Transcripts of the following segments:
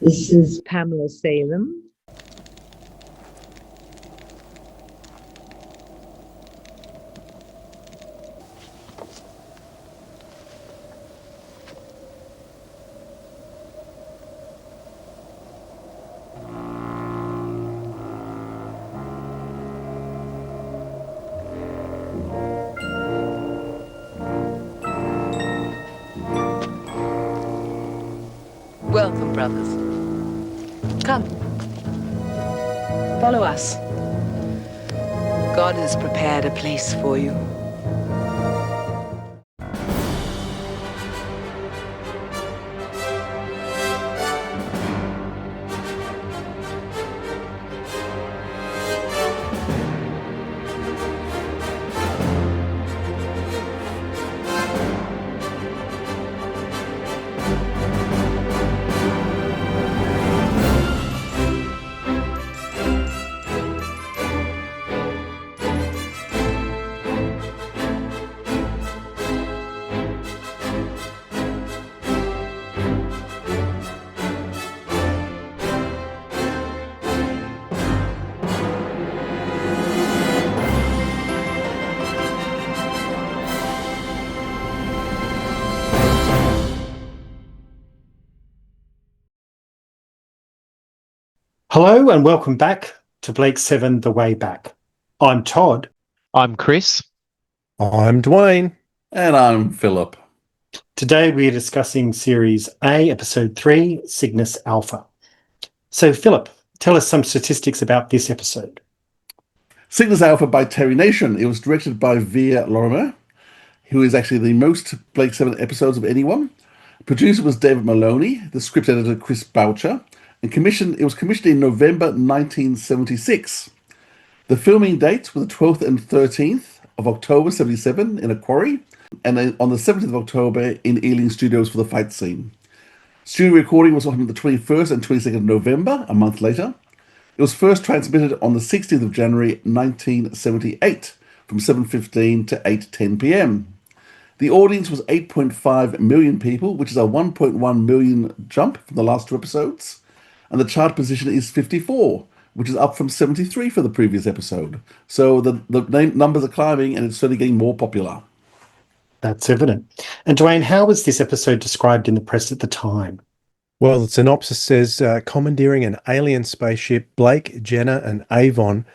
This is Pamela Salem. Welcome, brothers. Come. Follow us. God has prepared a place for you. Hello and welcome back to Blake 7 The Way Back. I'm Todd. I'm Chris. I'm Dwayne. And I'm Philip. Today we are discussing Series A, Episode 3, Cygnus Alpha. So Philip, tell us some statistics about this episode. Cygnus Alpha by Terry Nation. It was directed by Via Lorimer, who is actually the most Blake 7 episodes of anyone. Producer was David Maloney, the script editor Chris Boucher, and it was commissioned in November 1976. The filming dates were the 12th and 13th of October 77 in a quarry, and then on the 17th of October in Ealing Studios for the fight scene. Studio recording was on the 21st and 22nd of November, a month later. It was first transmitted on the 16th of January 1978 from 7:15 to 8:10 p.m. The audience was 8.5 million people, which is a 1.1 million jump from the last two episodes. And the chart position is 54, which is up from 73 for the previous episode. So the numbers are climbing and it's certainly getting more popular. That's evident. And Dwayne, how was this episode described in the press at the time? Well, the synopsis says, commandeering an alien spaceship, Blake, Jenna and Avon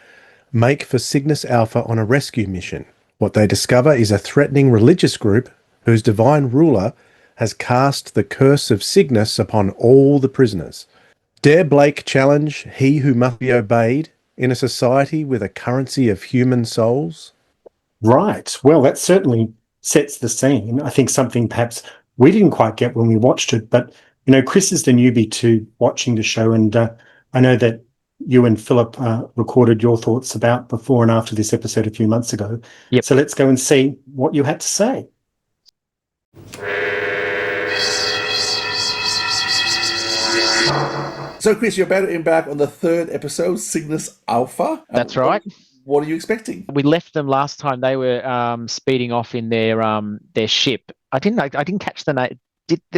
make for Cygnus Alpha on a rescue mission. What they discover is a threatening religious group whose divine ruler has cast the curse of Cygnus upon all the prisoners. Dare Blake challenge he who must be obeyed in a society with a currency of human souls? Right. Well, that certainly sets the scene. I think something perhaps we didn't quite get when we watched it, but, you know, Chris is the newbie to watching the show, and I know that you and Philip recorded your thoughts about before and after this episode a few months ago. Yep. So let's go and see what you had to say. So, Chris, you're about to embark on the third episode, Cygnus Alpha. That's right. What are you expecting? We left them last time. They were speeding off in their ship. I didn't catch the name.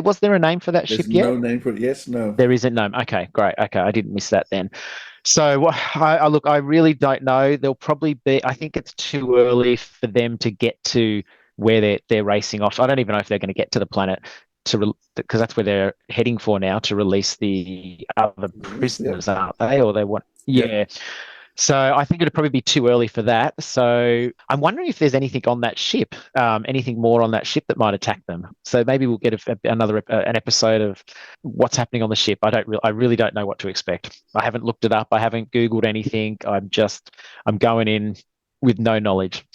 Was there a name for that ship yet? There's no name for it. Yes, no. There isn't name. Okay, great. Okay, I didn't miss that then. So I really don't know. There'll probably be. I think it's too early for them to get to where they're racing off. I don't even know if they're going to get to the planet because that's where they're heading for now, to release the other prisoners, aren't they? Or they want, yeah. So I think it'd probably be too early for that. So I'm wondering if there's anything on that ship, anything more on that ship that might attack them. So maybe we'll get an episode of what's happening on the ship. I really don't know what to expect. I haven't looked it up. I haven't Googled anything. I'm going in with no knowledge.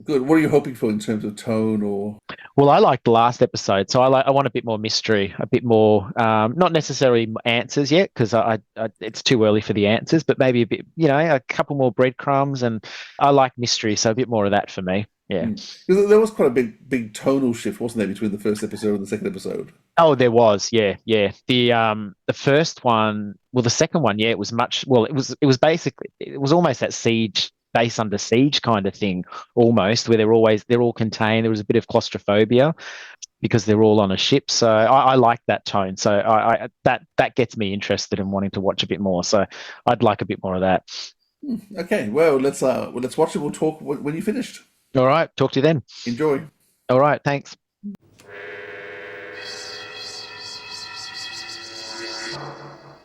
Good. What are you hoping for in terms of tone or? Well, I liked the last episode, so I want a bit more mystery, a bit more, not necessarily answers yet, because it's too early for the answers, but maybe a bit, a couple more breadcrumbs, and I like mystery, so a bit more of that for me. Yeah. There was quite a big tonal shift, wasn't there, between the first episode and the second episode? Oh, there was, yeah. The first one, well, the second one, yeah, it was much. Well, it was basically, it was almost that siege base under siege kind of thing, almost, where they're all contained. There was a bit of claustrophobia because they're all on a ship. So I like that tone. So that gets me interested in wanting to watch a bit more. So I'd like a bit more of that. Okay, well, let's watch it. We'll talk when you finished. All right. Talk to you then. Enjoy. All right. Thanks.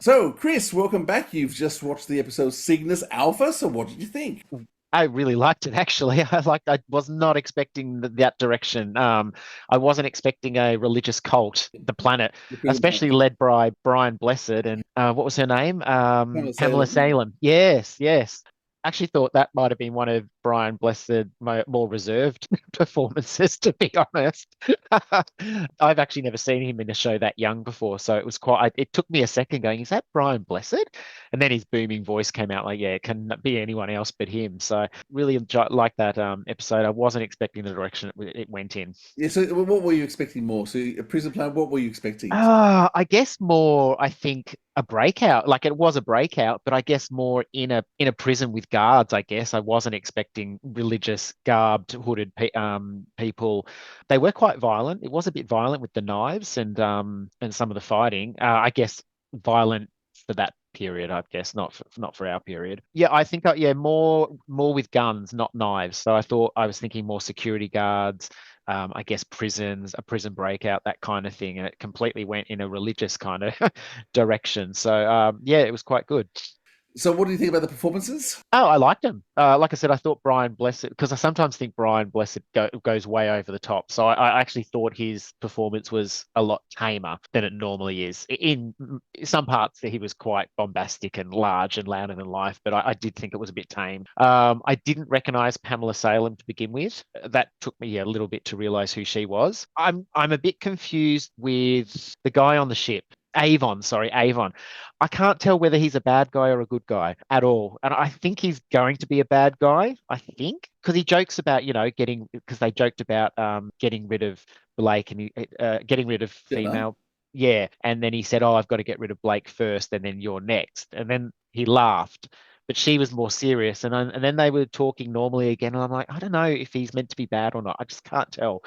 So, Chris, welcome back. You've just watched the episode Cygnus Alpha. So, what did you think? I really liked it, actually. I was not expecting that direction. I wasn't expecting a religious cult, the planet, especially led by Brian Blessed and what was her name? Pamela Salem. Yes. Actually thought that might have been one of Brian Blessed more reserved performances, to be honest. I've actually never seen him in a show that young before, so it was it took me a second going, is that Brian Blessed? And then his booming voice came out like, yeah, it can be anyone else but him. So really like that episode. I wasn't expecting the direction it went in. Yeah, so what were you expecting more? So a prison plan, what were you expecting? I guess more, I think, a breakout. Like, it was a breakout, but I guess more in a prison with guards. I guess I wasn't expecting religious garbed hooded people. They were quite violent. It was a bit violent with the knives and some of the fighting. I guess violent for that period, I guess, not for our period. Yeah, I think more with guns, not knives. So I was thinking more security guards. I guess prisons, a prison breakout, that kind of thing. And it completely went in a religious kind of direction. So, yeah, it was quite good. So what do you think about the performances? Oh, I liked him. Like I said, I thought Brian Blessed, because I sometimes think Brian Blessed goes way over the top. So I actually thought his performance was a lot tamer than it normally is. In some parts, he was quite bombastic and large and louder than life, but I did think it was a bit tame. I didn't recognize Pamela Salem to begin with. That took me a little bit to realize who she was. I'm a bit confused with the guy on the ship. Avon. I can't tell whether he's a bad guy or a good guy at all. And I think he's going to be a bad guy, I think, because he jokes about, because they joked about getting rid of Blake and getting rid of female. Yeah. And then he said, oh, I've got to get rid of Blake first and then you're next. And then he laughed. But she was more serious. And then they were talking normally again. And I'm like, I don't know if he's meant to be bad or not. I just can't tell.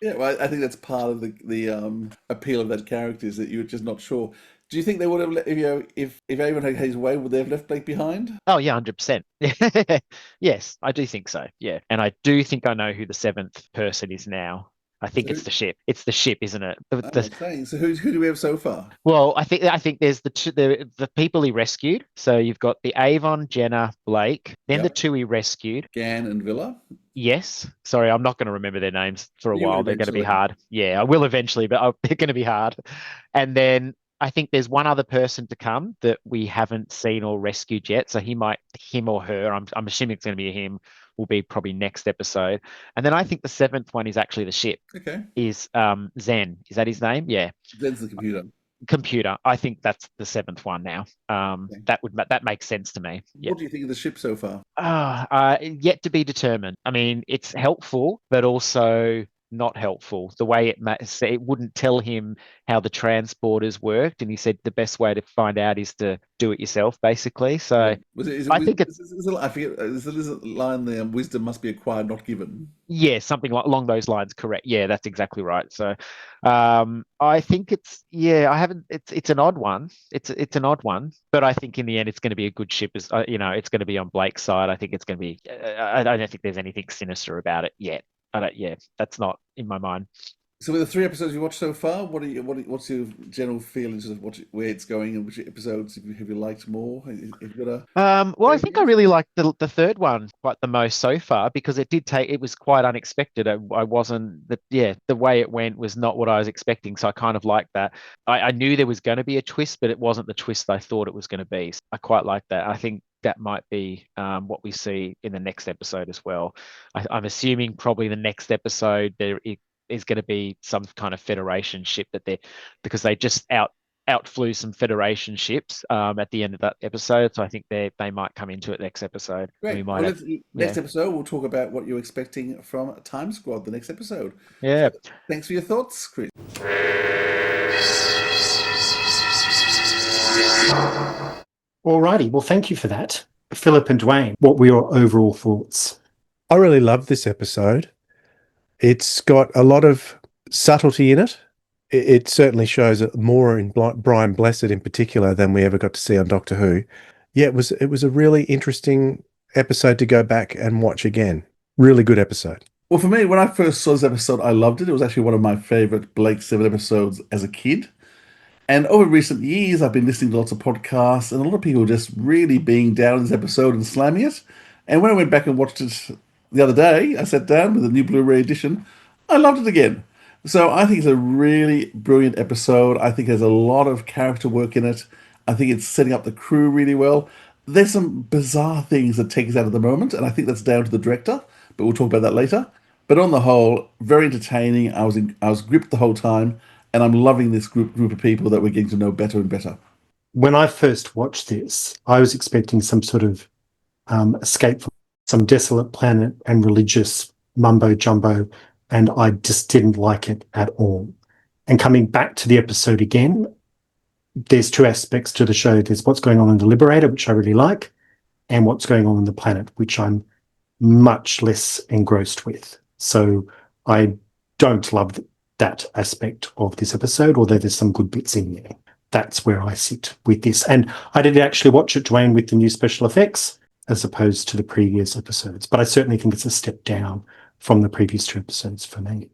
Yeah, well, I think that's part of the appeal of that character, is that you're just not sure. Do you think they would have, if everyone had his way, would they have left Blake behind? Oh yeah, 100%. Yes, I do think so. Yeah, and I do think I know who the seventh person is now. I think it's the ship. It's the ship, isn't it? Okay. So who do we have so far? Well, I think there's the people he rescued. So you've got the Avon, Jenna, Blake, then the two he rescued. Gan and Villa. Yes. Sorry, I'm not going to remember their names for a while. They're going to be hard. Yeah, I will eventually, but they're going to be hard. And then I think there's one other person to come that we haven't seen or rescued yet. So him or her, I'm assuming it's going to be him, will be probably next episode. And then I think the seventh one is actually the ship. Okay. Is Zen. Is that his name? Yeah. Zen's the computer. I think that's the seventh one now. Okay. That makes sense to me. Yep. What do you think of the ship so far? Yet to be determined. I mean, it's helpful, but also not helpful. The way it wouldn't tell him how the transporters worked, and he said the best way to find out is to do it yourself, basically. So I think I forget. There's a line there: "Wisdom must be acquired, not given." Yeah, something along those lines. Correct. Yeah, that's exactly right. So, I think it's an odd one. It's an odd one, but I think in the end it's going to be a good ship. It's going to be on Blake's side. I think it's going to be. I don't think there's anything sinister about it yet. That's not in my mind. So with the 3 episodes you watched so far, what's your general feelings of where it's going and which episodes have you liked more? Have you got well, I think I really liked the third one quite the most so far, because it was quite unexpected. I wasn't the way it went was not what I was expecting. So I kind of liked that. I knew there was going to be a twist, but it wasn't the twist I thought it was going to be. So I quite like that. I think that might be what we see in the next episode as well. I'm assuming probably the next episode there is going to be some kind of Federation ship because they just outflew some Federation ships at the end of that episode. So I think they might come into it next episode. Great. Next episode, we'll talk about what you're expecting from Time Squad, the next episode. Yeah. So, thanks for your thoughts, Chris. Alrighty, well, thank you for that. Philip and Dwayne, what were your overall thoughts? I really love this episode. It's got a lot of subtlety in it. It certainly shows it more in Brian Blessed in particular than we ever got to see on Doctor Who. Yeah, it was a really interesting episode to go back and watch again. Really good episode. Well, for me, when I first saw this episode, I loved it. It was actually one of my favorite Blake Seven episodes as a kid. And over recent years, I've been listening to lots of podcasts, and a lot of people just really being down on this episode and slamming it. And when I went back and watched it the other day, I sat down with a new Blu-ray edition. I loved it again. So I think it's a really brilliant episode. I think there's a lot of character work in it. I think it's setting up the crew really well. There's some bizarre things that take us out at the moment, and I think that's down to the director, but we'll talk about that later. But on the whole, very entertaining. I was gripped the whole time, and I'm loving this group of people that we're getting to know better and better. When I first watched this, I was expecting some sort of escape from some desolate planet and religious mumbo jumbo, and I just didn't like it at all. And coming back to the episode again, there's two aspects to the show. There's what's going on in the Liberator, which I really like, and what's going on in the planet, which I'm much less engrossed with. So I don't love that aspect of this episode, although there's some good bits in there. That's where I sit with this. And I did actually watch it, Dwayne, with the new special effects as opposed to the previous episodes. But I certainly think it's a step down from the previous two episodes for me.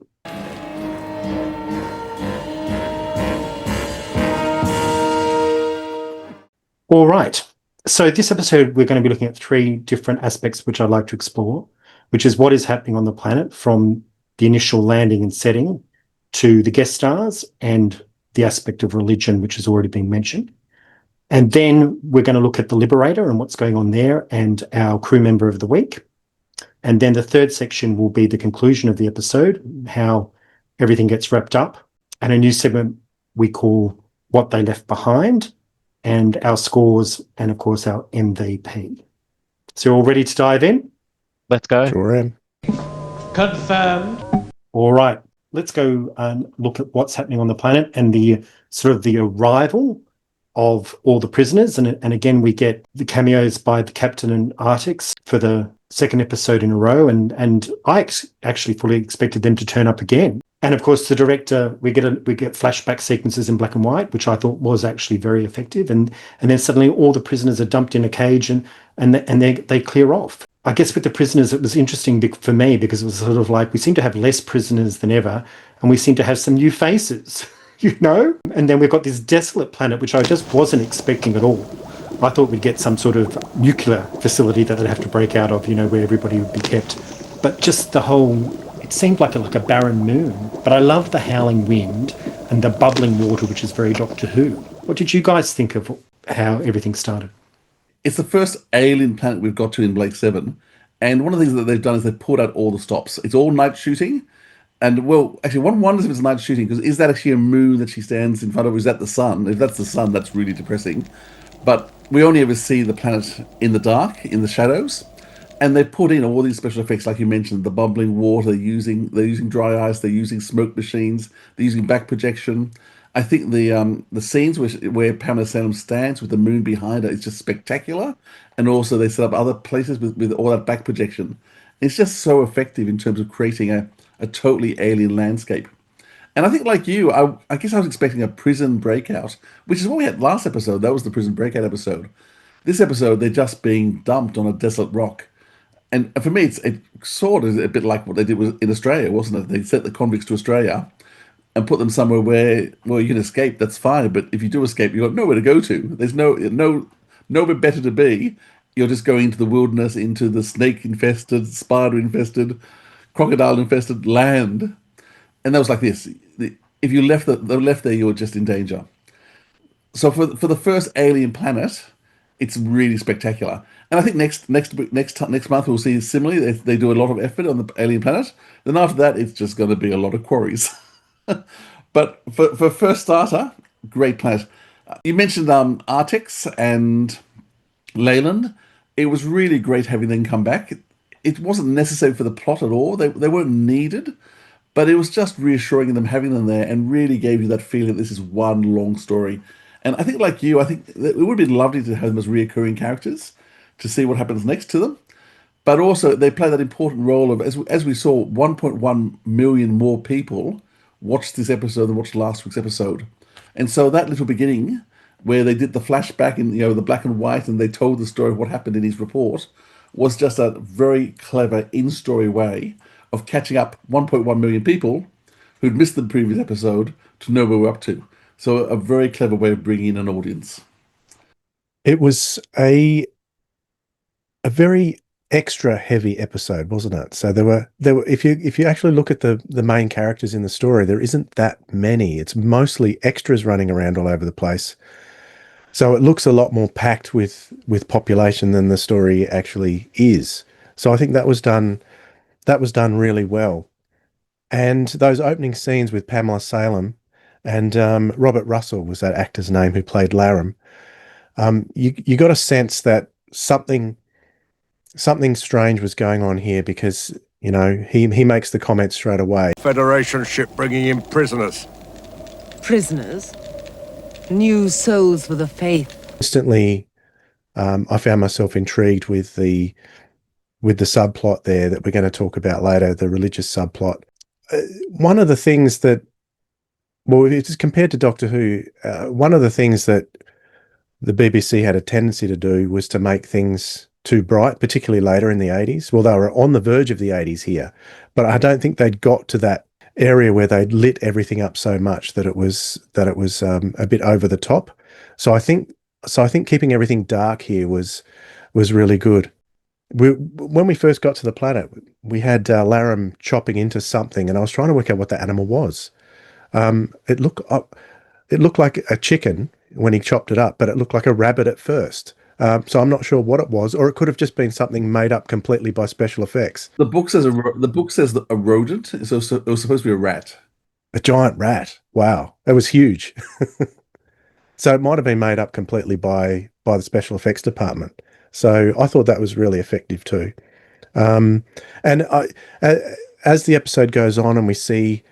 All right. So this episode, we're going to be looking at three different aspects which I'd like to explore, which is what is happening on the planet from the initial landing and setting to the guest stars and the aspect of religion, which has already been mentioned. And then we're going to look at the Liberator and what's going on there and our crew member of the week. And then the third section will be the conclusion of the episode, how everything gets wrapped up, and a new segment we call What They Left Behind, and our scores, and of course our MVP. So you're all ready to dive in? Let's go. Sure am. Confirmed. All right, let's go and look at what's happening on the planet and the sort of the arrival of all the prisoners. And again, we get the cameos by the Captain and Artix for the second episode in a row. And I actually fully expected them to turn up again. And of course, the director, we get flashback sequences in black and white, which I thought was actually very effective. And then suddenly all the prisoners are dumped in a cage and they clear off. I guess with the prisoners, it was interesting for me because it was sort of like we seem to have less prisoners than ever, and we seem to have some new faces, you know? And then we've got this desolate planet, which I just wasn't expecting at all. I thought we'd get some sort of nuclear facility that they'd have to break out of, you know, where everybody would be kept. But just the whole, it seemed like a barren moon. But I love the howling wind and the bubbling water, which is very Doctor Who. What did you guys think of how everything started? It's the first alien planet we've got to in Blake 7. And one of the things that they've done is they've pulled out all the stops. It's all night shooting. And, well, actually, one wonders if it's night shooting, because is that actually a moon that she stands in front of? Is that the sun? If that's the sun, that's really depressing. But we only ever see the planet in the dark, in the shadows. And they've put in all these special effects, like you mentioned, the bubbling water, they're using dry ice, they're using smoke machines, they're using back projection. I think the scenes where Pamela Salem stands with the moon behind her is just spectacular. And also they set up other places with all that back projection. It's just so effective in terms of creating a totally alien landscape. And I think like you, I guess I was expecting a prison breakout, which is what we had last episode. That was the prison breakout episode. This episode, they're just being dumped on a desolate rock. And for me, it sort of a bit like what they did in Australia, wasn't it? They sent the convicts to Australia and put them somewhere where, well, you can escape, that's fine. But if you do escape, you've got nowhere to go to. There's nowhere better to be. You're just going into the wilderness, into the snake-infested, spider-infested, crocodile-infested land. And that was like this. If you left there, you're just in danger. So for the first alien planet, it's really spectacular. And I think next month we'll see similarly. They do a lot of effort on the alien planet. Then after that, it's just going to be a lot of quarries. But for first starter, great planet. You mentioned Artix and Leyland. It was really great having them come back. It wasn't necessary for the plot at all. They weren't needed, but it was just reassuring them having them there and really gave you that feeling that this is one long story. And I think like you, I think it would have been lovely to have them as reoccurring characters, to see what happens next to them. But also, they play that important role of, as we saw, 1.1 million more people watched this episode than watched last week's episode. And so that little beginning, where they did the flashback in the black and white, and they told the story of what happened in his report, was just a very clever in-story way of catching up 1.1 million people who'd missed the previous episode to know where we're up to. So a very clever way of bringing in an audience. It was a very extra heavy episode, wasn't it? So there were if you actually look at the main characters in the story, there isn't that many. It's mostly extras running around all over the place. So it looks a lot more packed with population than the story actually is. So I think that was done really well. And those opening scenes with Pamela Salem and Robert Russell was that actor's name who played Laram. You got a sense that something strange was going on here because, he makes the comment straight away. Federation ship bringing in prisoners. Prisoners? New souls for the faith. Instantly, I found myself intrigued with the subplot there that we're going to talk about later, the religious subplot. One of the things that, well, if it's compared to Doctor Who, one of the things that the BBC had a tendency to do was to make things too bright, particularly later in the 80s. Well, they were on the verge of the 80s here, but I don't think they'd got to that area where they'd lit everything up so much that it was a bit over the top. So I think keeping everything dark here was really good. When we first got to the planet, we had Laram chopping into something, and I was trying to work out what that animal was. It looked like a chicken when he chopped it up, but it looked like a rabbit at first. So I'm not sure what it was, or it could have just been something made up completely by special effects. The book says a rodent, so it was supposed to be a rat. A giant rat. Wow, that was huge. So it might have been made up completely by the special effects department. So I thought that was really effective too. And as the episode goes on and we see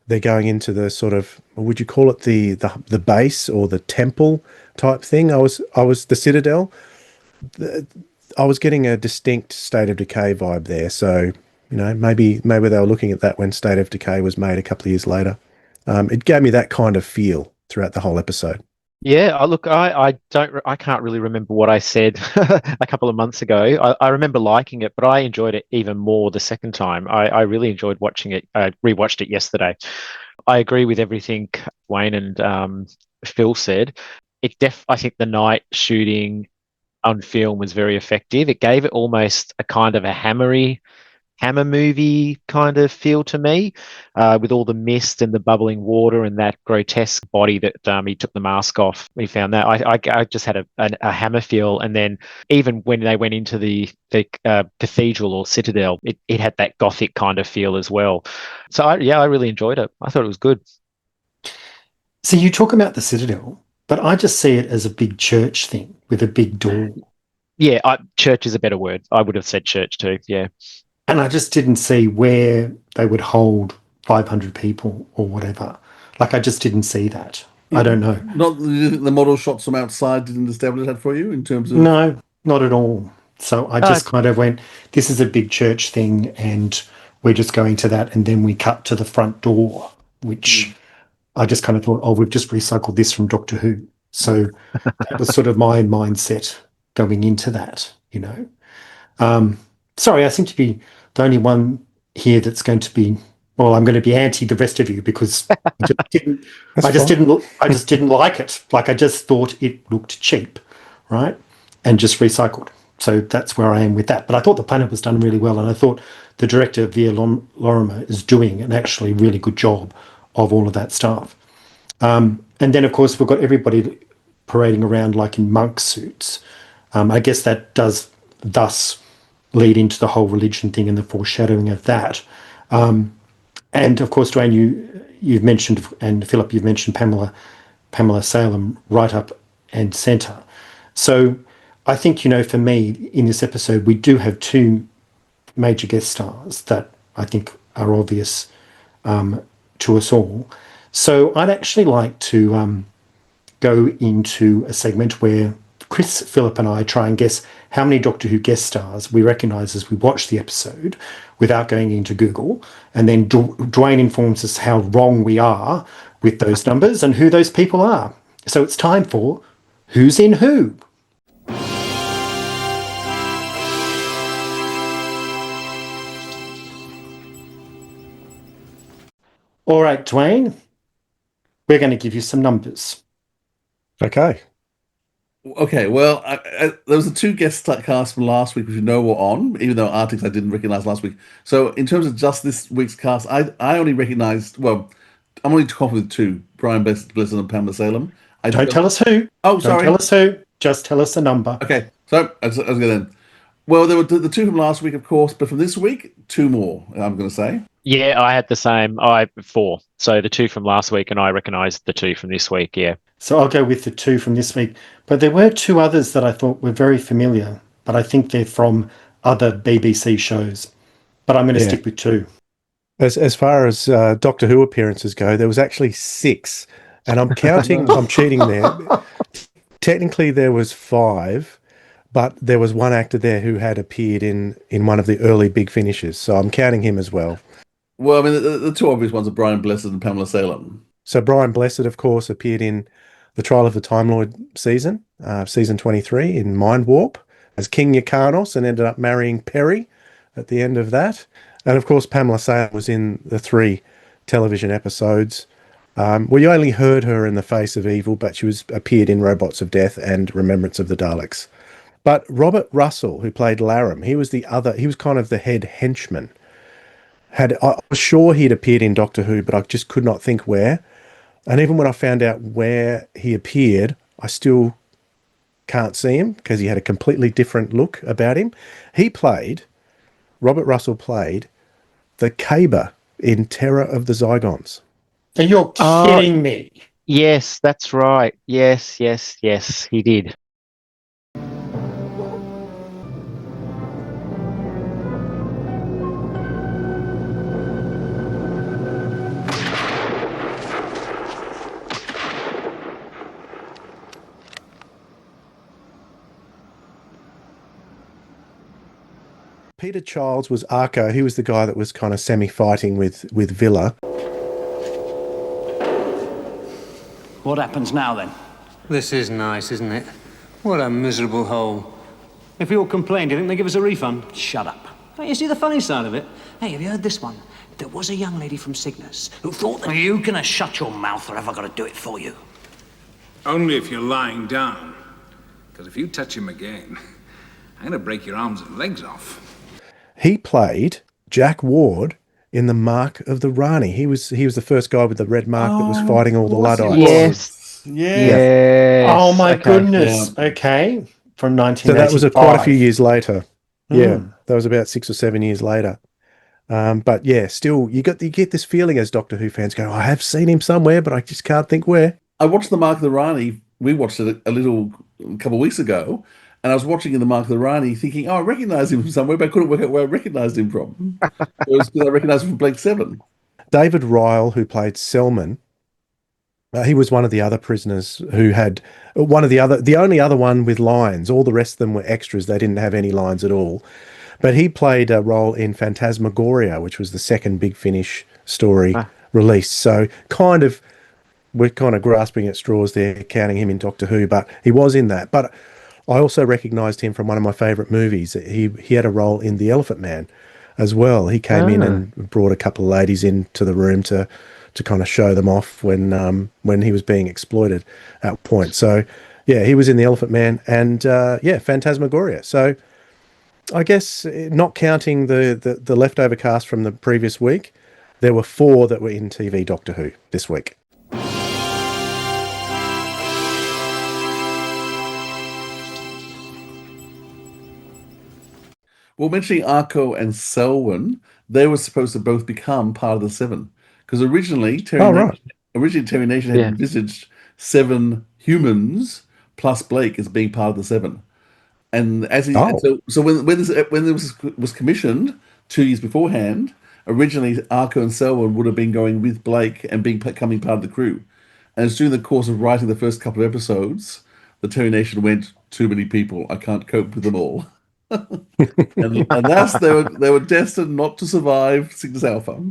they're going into the sort of, would you call it the base or the temple type thing? I was the Citadel. I was getting a distinct State of Decay vibe there. So, maybe they were looking at that when State of Decay was made a couple of years later. It gave me that kind of feel throughout the whole episode. Yeah, I can't really remember what I said a couple of months ago. I remember liking it, but I enjoyed it even more the second time. I really enjoyed watching it. I rewatched it yesterday. I agree with everything Wayne and Phil said. I think the night shooting on film was very effective. It gave it almost a kind of a Hammer movie kind of feel to me, with all the mist and the bubbling water and that grotesque body that he took the mask off. We found that I just had a Hammer feel, and then even when they went into the cathedral or citadel, it had that gothic kind of feel as well. So I really enjoyed it. I thought it was good. So you talk about the Citadel, but I just see it as a big church thing with a big door. Yeah, church is a better word. I would have said church too. Yeah. And I just didn't see where they would hold 500 people or whatever. Like, I just didn't see that. Yeah. I don't know. Not the model shots from outside didn't establish that for you in terms of... No, not at all. So I just kind of went, this is a big church thing, and we're just going to that. And then we cut to the front door, which I just kind of thought, we've just recycled this from Doctor Who. So that was sort of my mindset going into that, Sorry, I seem to be the only one here that's going to be. Well, I'm going to be anti the rest of you because I just didn't like it. Like, I just thought it looked cheap, right, and just recycled. So that's where I am with that. But I thought the planet was done really well, and I thought the director Via Lorimer is doing an actually really good job of all of that stuff. And then, of course, we've got everybody parading around like in monk suits. I guess that does thus lead into the whole religion thing and the foreshadowing of that. And of course, Dwayne, you've mentioned, and Philip, you've mentioned Pamela Salem right up and centre. So I think, for me, in this episode, we do have two major guest stars that I think are obvious to us all. So I'd actually like to go into a segment where Chris, Philip, and I try and guess how many Doctor Who guest stars we recognise as we watch the episode without going into Google. And then Dwayne informs us how wrong we are with those numbers and who those people are. So it's time for Who's in Who? All right, Dwayne, we're going to give you some numbers. Okay. Okay, well, there was the two guest casts from last week, which you know were on, even though Arctics I didn't recognise last week. So in terms of just this week's cast, I only recognised, well, I'm only talking with two, Brian Blessed and Pamela Salem. Don't tell us who. Oh, sorry. Don't tell us who. Just tell us a number. Okay, so I was going to then. Well, there were the two from last week, of course, but from this week, two more, I'm going to say. Yeah, I had the same. I 4. So the 2 from last week, and I recognised the 2 from this week. Yeah. So I'll go with the 2 from this week. But there were 2 others that I thought were very familiar, but I think they're from other BBC shows. But I'm going to stick with 2. As far as Doctor Who appearances go, there was actually 6, and I'm counting. I'm cheating there. Technically, there was 5, but there was one actor there who had appeared in one of the early Big Finishes, so I'm counting him as well. Well, I mean, the two obvious ones are Brian Blessed and Pamela Salem. So Brian Blessed, of course, appeared in the Trial of the Time Lord season 23 in Mind Warp as King Yrcanos, and ended up marrying Perry at the end of that. And of course, Pamela Salem was in the 3 television episodes. We only heard her in The Face of Evil, but she appeared in Robots of Death and Remembrance of the Daleks. But Robert Russell, who played Laram, he was kind of the head henchman. I was sure he'd appeared in Doctor Who, but I just could not think where. And even when I found out where he appeared, I still can't see him because he had a completely different look about him. Robert Russell played the Caber in Terror of the Zygons. And you're kidding me. Yes, that's right. Yes, he did. Peter Childs was Arco. He was the guy that was kind of semi-fighting with Villa. What happens now, then? This is nice, isn't it? What a miserable hole. If we all complain, do you think they give us a refund? Shut up. Hey, you see the funny side of it? Hey, have you heard this one? There was a young lady from Cygnus who thought that... Are you gonna shut your mouth, or have I got to do it for you? Only if you're lying down. Because if you touch him again, I'm gonna break your arms and legs off. He played Jack Ward in the Mark of the Rani. He was the first guy with the red mark that was fighting all the Luddites. Yes. Oh my goodness. Yeah. Okay. From 1985. So that was quite a few years later. Yeah. That was about 6 or 7 years later. But yeah, still you get this feeling as Doctor Who fans go, I have seen him somewhere, but I just can't think where. I watched the Mark of the Rani. We watched it a couple of weeks ago. And I was watching in the Mark of the Rani thinking, I recognise him from somewhere, but I couldn't work out where I recognised him from. It was because I recognised him from Blake 7. David Ryle, who played Selman, he was one of the other prisoners who had the only other one with lines. All the rest of them were extras. They didn't have any lines at all. But he played a role in Phantasmagoria, which was the second Big Finish story released. So we're kind of grasping at straws there, counting him in Doctor Who, but he was in that. But I also recognised him from one of my favourite movies. He had a role in The Elephant Man as well. He came in and brought a couple of ladies into the room to kind of show them off when he was being exploited at point. So, yeah, he was in The Elephant Man and, Phantasmagoria. So I guess not counting the leftover cast from the previous week, there were 4 that were in TV Doctor Who this week. Well, mentioning Arco and Selwyn, they were supposed to both become part of the 7. Because originally, Terry Nation had envisaged 7 humans plus Blake as being part of the 7. And as so when this was commissioned 2 years beforehand, originally Arco and Selwyn would have been going with Blake and becoming part of the crew. And it's during the course of writing the first couple of episodes, the Terry Nation went too many people. I can't cope with them all. and thus they were destined not to survive Cygnus Alpha.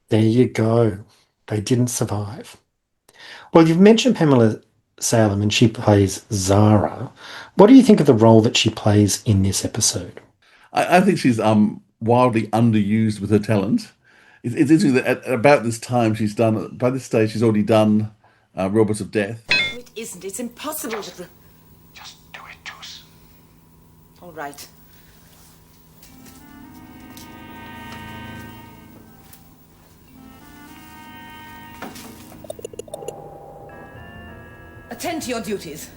There you go. They didn't survive. Well, you've mentioned Pamela Salem, and she plays Zara. What do you think of the role that she plays in this episode? I think she's wildly underused with her talent. It's interesting that at about this time by this stage she's already done Robots of Death. No, it isn't. It's impossible. Just do it, Toos. All right. Attend to your duties.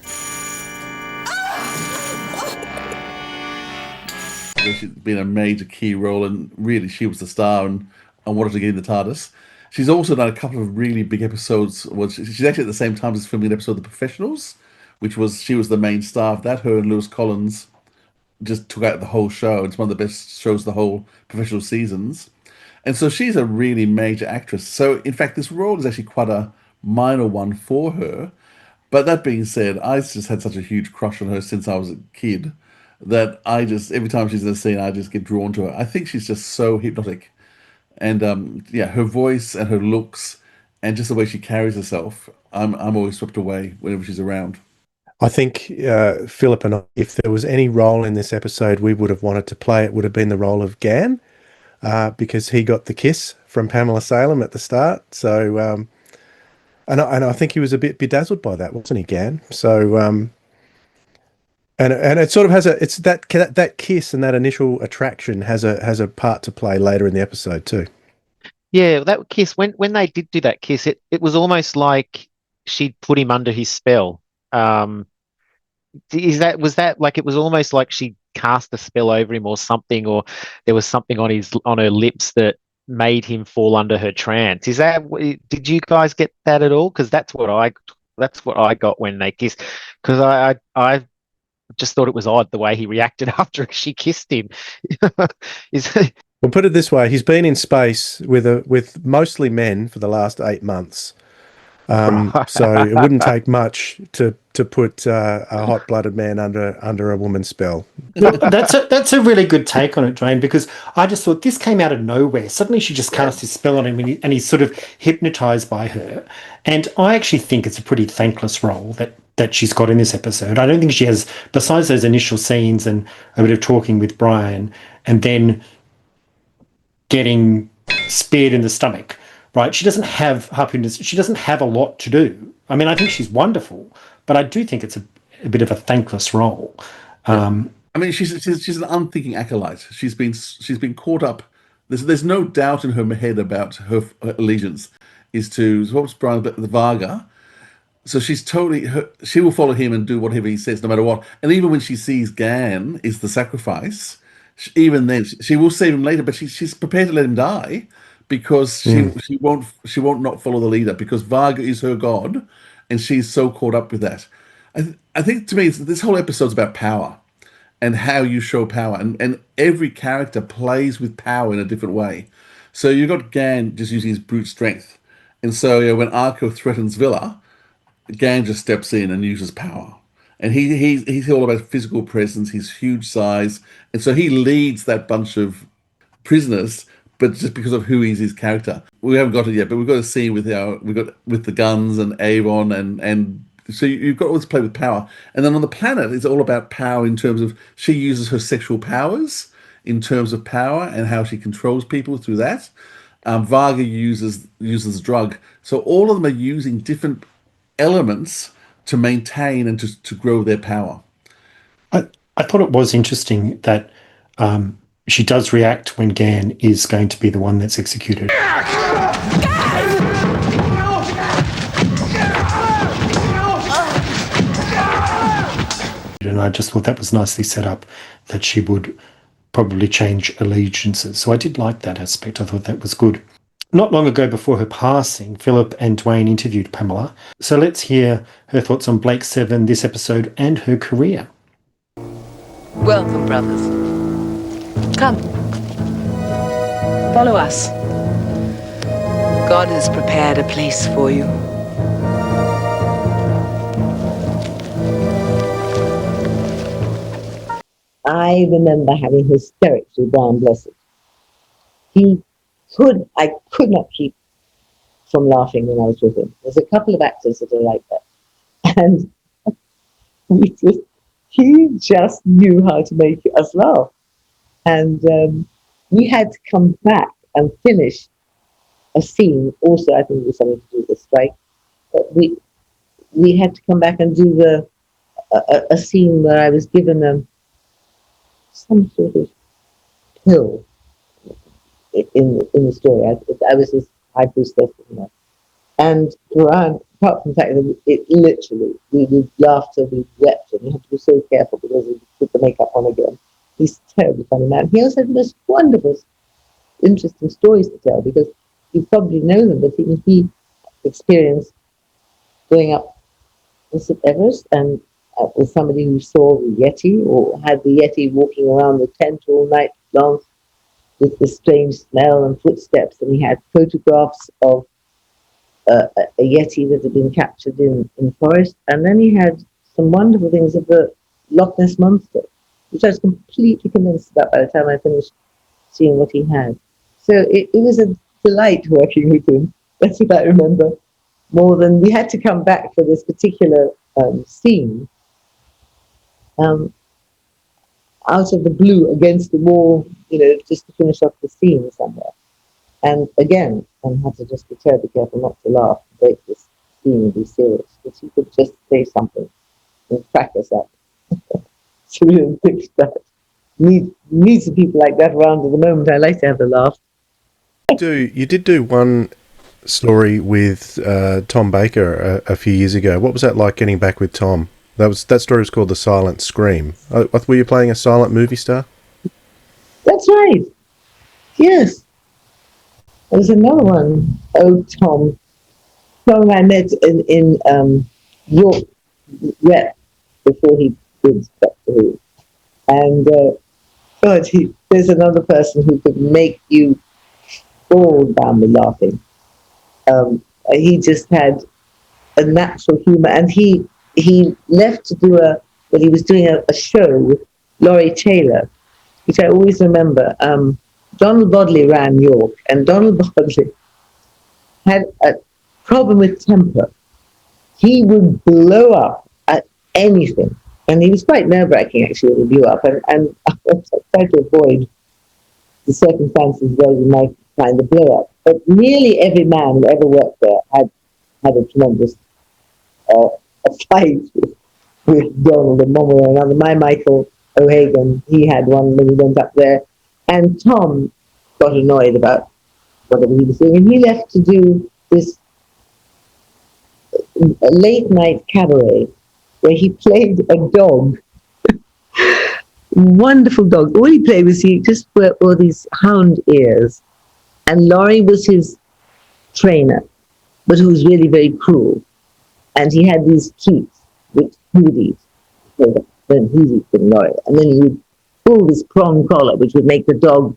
She's been a major key role, and really she was the star and wanted to get in the TARDIS. She's also done a couple of really big episodes. Well, she's actually at the same time as filming an episode of The Professionals, she was the main star of that. Her and Lewis Collins just took out the whole show. It's one of the best shows of the whole Professional seasons. And so she's a really major actress. So in fact, this role is actually quite a minor one for her. But that being said, I just had such a huge crush on her since I was a kid that every time she's in a scene, I just get drawn to her. I think she's just so hypnotic. And her voice and her looks and just the way she carries herself, I'm always swept away whenever she's around. I think Philip and I, if there was any role in this episode we would have wanted to play, it would have been the role of Gan, because he got the kiss from Pamela Salem at the start. So, and I think he was a bit bedazzled by that, wasn't he, Gan? So, and it sort of has it's that kiss and that initial attraction has a part to play later in the episode too. Yeah, that kiss, when they did do that kiss, it was almost like she'd put him under his spell. Was that like, it was almost like she cast a spell over him or something, or there was something on her lips that made him fall under her trance. Did you guys get that at all? Because that's what I got when they kissed. Because I just thought it was odd the way he reacted after she kissed him. Well, put it this way: he's been in space with mostly men for the last 8 months. So it wouldn't take much to put a hot-blooded man under a woman's spell. Well, that's a really good take on it, Dwayne, because I just thought this came out of nowhere. Suddenly she just cast his spell on him, and he's sort of hypnotized by her. And I actually think it's a pretty thankless role that she's got in this episode. I don't think she has, besides those initial scenes and a bit of talking with Brian, and then getting speared in the stomach. Right, she doesn't have happiness. She doesn't have a lot to do. I mean, I think she's wonderful, but I do think it's a bit of a thankless role. I mean, she's an unthinking acolyte. She's been caught up. There's no doubt in her head about her allegiance is to what's Brian, the Varga. So she's she will follow him and do whatever he says, no matter what. And even when she sees Gan is the sacrifice, even then she will save him later. But she's prepared to let him die. Because she won't not follow the leader, because Varga is her god, and she's so caught up with that. I think to me this whole episode's about power and how you show power, and every character plays with power in a different way. So you've got Gan just using his brute strength, and so when Arco threatens Villa, Gan just steps in and uses power, and he's all about physical presence, his huge size, and so he leads that bunch of prisoners. But just because of who his character, we haven't got it yet. But we've got a scene with the guns and Avon, and so you've got all this play with power. And then on the planet, it's all about power in terms of she uses her sexual powers in terms of power and how she controls people through that. Varga uses drug. So all of them are using different elements to maintain and to grow their power. I thought it was interesting that. She does react when Gan is going to be the one that's executed. And I just thought that was nicely set up, that she would probably change allegiances. So I did like that aspect. I thought that was good. Not long ago, before her passing, Philip and Dwayne interviewed Pamela. So let's hear her thoughts on Blake 7, this episode, and her career. Welcome, brothers. Come. Follow us. God has prepared a place for you. I remember having hysterics with Brian Blessed. I could not keep from laughing when I was with him. There's a couple of actors that are like that. And he just knew how to make us laugh. And we had to come back and finish a scene. Also, I think it was something to do with the strike. But we had to come back and do a scene where I was given some sort of pill in the story. I was this high priestess, and apart from the fact that it literally, we laughed and we wept, and you have to be so careful because he put the makeup on again. He's a terribly funny man. He also had the most wonderful, interesting stories to tell, because you probably know them, but he experienced going up to St. Everest and with somebody who saw the Yeti, or had the Yeti walking around the tent all night long with the strange smell and footsteps, and he had photographs of a Yeti that had been captured in the forest, and then he had some wonderful things of the Loch Ness Monster, which I was completely convinced about by the time I finished seeing what he had. So it was a delight working with him. That's what I remember. More than we had to come back for this particular scene out of the blue against the wall, just to finish off the scene somewhere. And again, one had to just be terribly careful not to laugh, break this scene and be serious, because he could just say something and crack us up. So we didn't fix that. Need some people like that around at the moment. I like to have a laugh. You did do one story with Tom Baker a few years ago. What was that like, getting back with Tom? That story was called The Silent Scream. Were you playing a silent movie star? That's right. Yes. There's another one. Oh, Tom. Tom I met in York Rep before he did Doctor Who. And God, there's another person who could make you fall down with laughing. He just had a natural humor, and he left to do he was doing a show with Laurie Taylor, which I always remember. Donald Bodley ran York, and Donald Bodley had a problem with temper. He would blow up at anything, and he was quite nerve-wracking actually when he blew up, and I tried to avoid the circumstances where you might find the blow up. But nearly every man who ever worked there had a tremendous a fight with Donald in one way or another. My Michael O'Hagan, he had one when he went up there, and Tom got annoyed about whatever he was doing, and he left to do this late night cabaret where he played a dog. Wonderful dog. All he played was he just wore these hound ears, and Laurie was his trainer, but who was really very cruel. And he had these treats, which he would eat. Then he'd eat them, Laurie. And then he would pull this prong collar, which would make the dog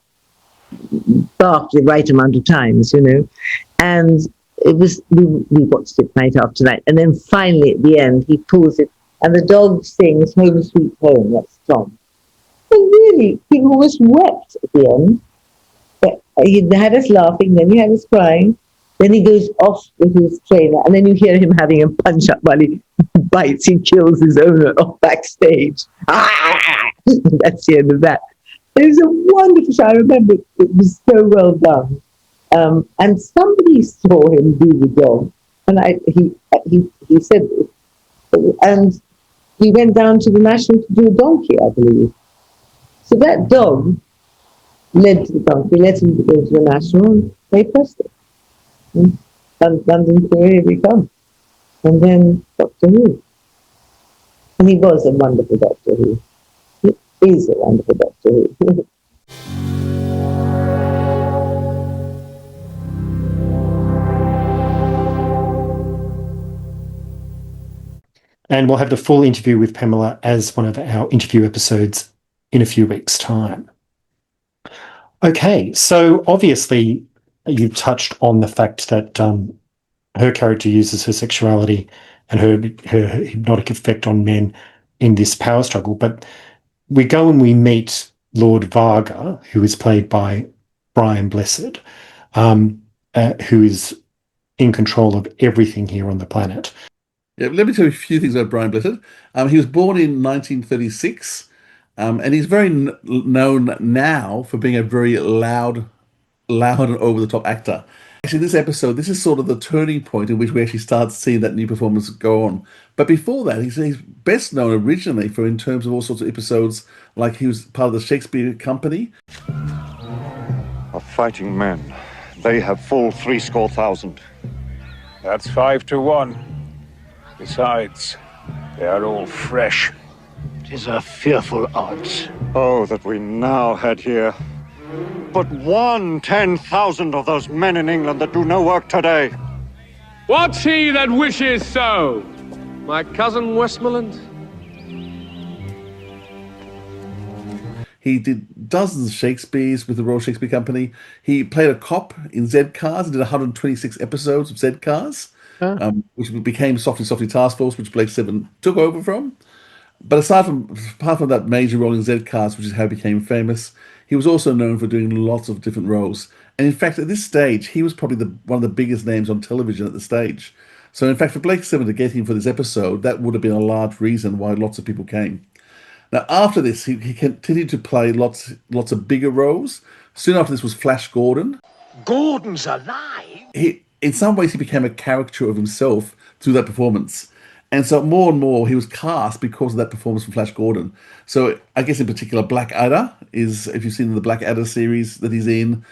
bark the right amount of times, And it was, we watched it night after night. And then finally, at the end, he pulls it, and the dog sings Home Sweet Home. That's Tom. And really, he almost wept at the end. But he had us laughing, then he had us crying. Then he goes off with his trainer, and then you hear him having a punch-up while he bites. He kills his owner off backstage. That's the end of that. It was a wonderful show. I remember it was so well done. And somebody saw him do the dog, and he said, and he went down to the National to do a donkey, I believe. So that dog led to the donkey, led him to go to the National, and they pressed it. London, here we come. And then Doctor Who. And he was a wonderful Doctor Who. He is a wonderful Doctor Who. And we'll have the full interview with Pamela as one of our interview episodes in a few weeks' time. Okay, so obviously you touched on the fact that her character uses her sexuality and her hypnotic effect on men in this power struggle, but we go and we meet Lord Varga, who is played by Brian Blessed, who is in control of everything here on the planet. Yeah, let me tell you a few things about Brian Blessed. He was born in 1936, and he's very known now for being a very loud and over-the-top actor. Actually, this episode, this is sort of the turning point in which we actually start seeing that new performance go on. But before that, he's best known originally for in terms of all sorts of episodes, like he was part of the Shakespeare Company. Of fighting men, they have full 300,000. That's 5 to 1. Besides, they are all fresh. 'Tis a fearful odds. Oh, that we now had here but 1/10,000 of those men in England that do no work today. What's he that wishes so? My cousin Westmoreland? He did dozens of Shakespeare's with the Royal Shakespeare Company. He played a cop in Z-Cars and did 126 episodes of Z-Cars, which became Softly Softly Task Force, which Blake Seven took over from. But apart from that major role in Z-Cars, which is how he became famous, he was also known for doing lots of different roles. And in fact, at this stage, he was probably one of the biggest names on television at the stage. So in fact, for Blake Seven to get him for this episode, that would have been a large reason why lots of people came. Now, after this, he continued to play lots of bigger roles. Soon after this was Flash Gordon. Gordon's alive? In some ways, he became a caricature of himself through that performance. And so more and more, he was cast because of that performance from Flash Gordon. So I guess in particular, Blackadder is, if you've seen the Blackadder series that he's in,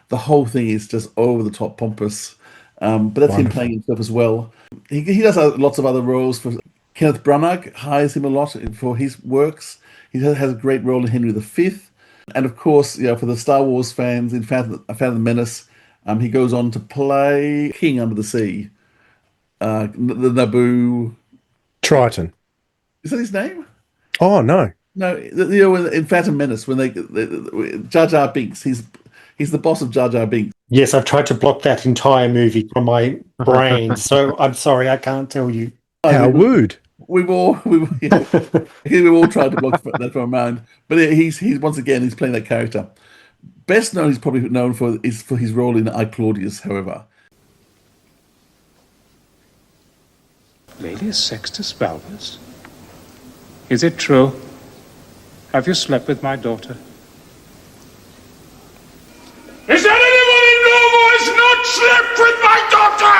the whole thing is just over-the-top pompous. But that's him playing himself as well. He does lots of other roles. For Kenneth Branagh hires him a lot for his works. He has a great role in Henry V. And of course, for the Star Wars fans, in Phantom of the Menace, he goes on to play King Under the Sea. The Naboo... Triton. Is that his name? Oh, no. No, in Phantom Menace, when Jar Jar Binks, he's the boss of Jar Jar Binks. Yes, I've tried to block that entire movie from my brain, so I'm sorry, I can't tell you. How rude. We've all tried to block that from our mind, but he's once again he's playing that character. Best known, he's probably known for his role in I, Claudius. However, Lady Sextus Balbus? Is it true? Have you slept with my daughter? Is there anyone in Rome who has not slept with my daughter?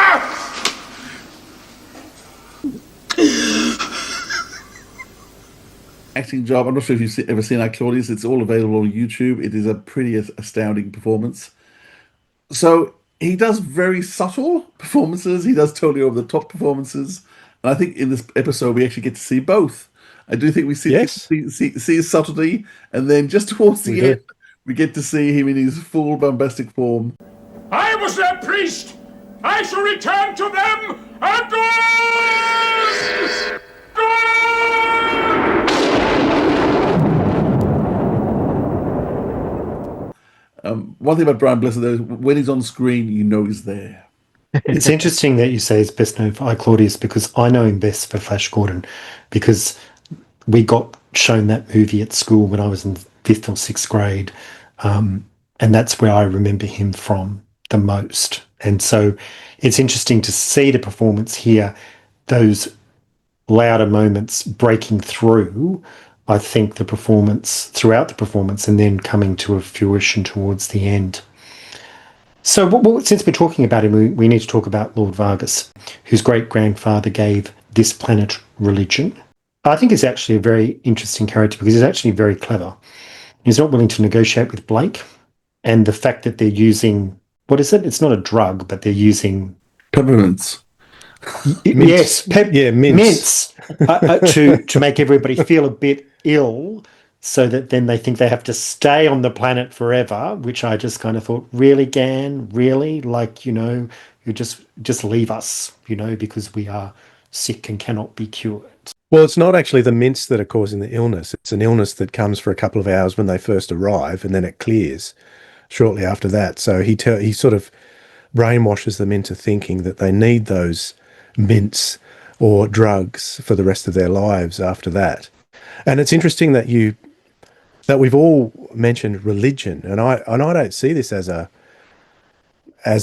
acting job. I'm not sure if you've ever seen I, Claudius. It's all available on YouTube. It is a pretty astounding performance. So he does very subtle performances. He does totally over-the-top performances. And I think in this episode, we actually get to see both. I do think we see his subtlety. And then just towards the end, we get to see him in his full bombastic form. I was their priest. I shall return to them and One thing about Brian Blessed, though, is when he's on screen, you know he's there. It's interesting that you say he's best known for I, Claudius, because I know him best for Flash Gordon, because we got shown that movie at school when I was in 5th or 6th grade, and that's where I remember him from the most. And so it's interesting to see the performance here, those louder moments breaking through, I think, the performance, throughout the performance, and then coming to a fruition towards the end. So since we're talking about him, we need to talk about Lord Vargas, whose great-grandfather gave this planet religion. I think he's actually a very interesting character because he's actually very clever. He's not willing to negotiate with Blake, and the fact that they're using, what is it? It's not a drug, but they're using... Peppermints. Yes, mints. To make everybody feel a bit ill, so that then they think they have to stay on the planet forever, which I just kind of thought, really, Gan? Really? Like, you just leave us, because we are sick and cannot be cured. Well, it's not actually the mints that are causing the illness. It's an illness that comes for a couple of hours when they first arrive, and then it clears shortly after that. So he sort of brainwashes them into thinking that they need those mints or drugs for the rest of their lives after that. And it's interesting that you That we've all mentioned religion, and I don't see this as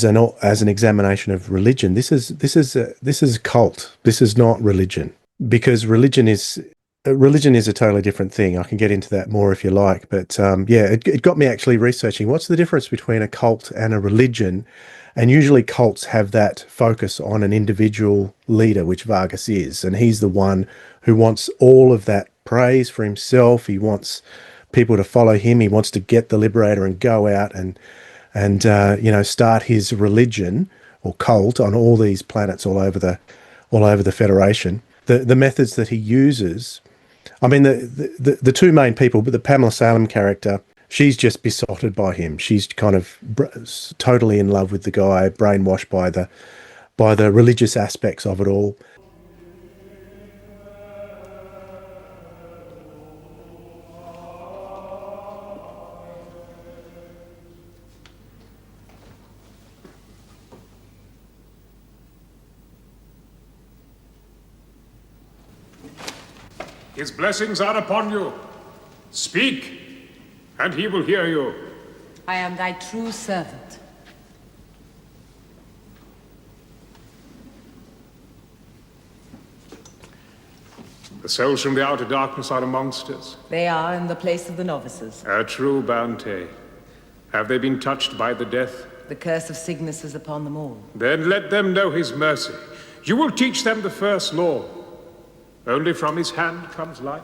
an examination of religion. This is cult. This is not religion, because religion is a totally different thing. I can get into that more if you like, but it got me actually researching what's the difference between a cult and a religion. And usually cults have that focus on an individual leader, which Vargas is, and he's the one who wants all of that praise for himself. He wants people to follow him. He wants to get the Liberator and go out and start his religion or cult on all these planets all over the Federation. The methods that he uses, I mean, the two main people, but the Pamela Salem character, she's just besotted by him. She's kind of totally in love with the guy, brainwashed by the religious aspects of it all. His blessings are upon you. Speak, and he will hear you. I am thy true servant. The souls from the outer darkness are amongst us. They are in the place of the novices. A true Bante. Have they been touched by the death? The curse of Cygnus is upon them all. Then let them know his mercy. You will teach them the first law. Only from his hand comes life.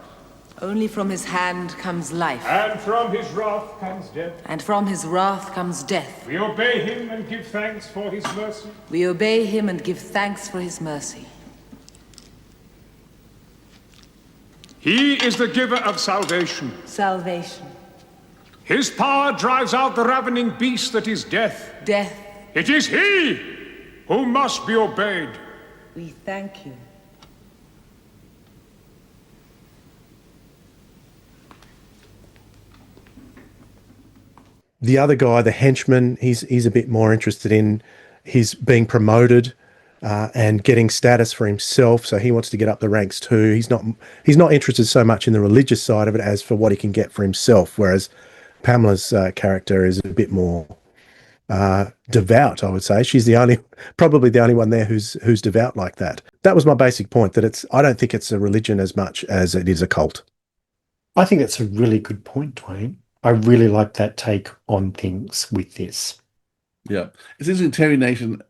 Only from his hand comes life. And from his wrath comes death. And from his wrath comes death. We obey him and give thanks for his mercy. We obey him and give thanks for his mercy. He is the giver of salvation. Salvation. His power drives out the ravening beast that is death. Death. It is he who must be obeyed. We thank you. The other guy, the henchman, he's a bit more interested in his being promoted and getting status for himself. So he wants to get up the ranks too. He's not interested so much in the religious side of it as for what he can get for himself. Whereas Pamela's character is a bit more devout, I would say. She's probably the only one there who's devout like that. That was my basic point, that I don't think it's a religion as much as it is a cult. I think that's a really good point, Dwayne. I really like that take on things with this. Yeah. It's interesting, Terry Nation,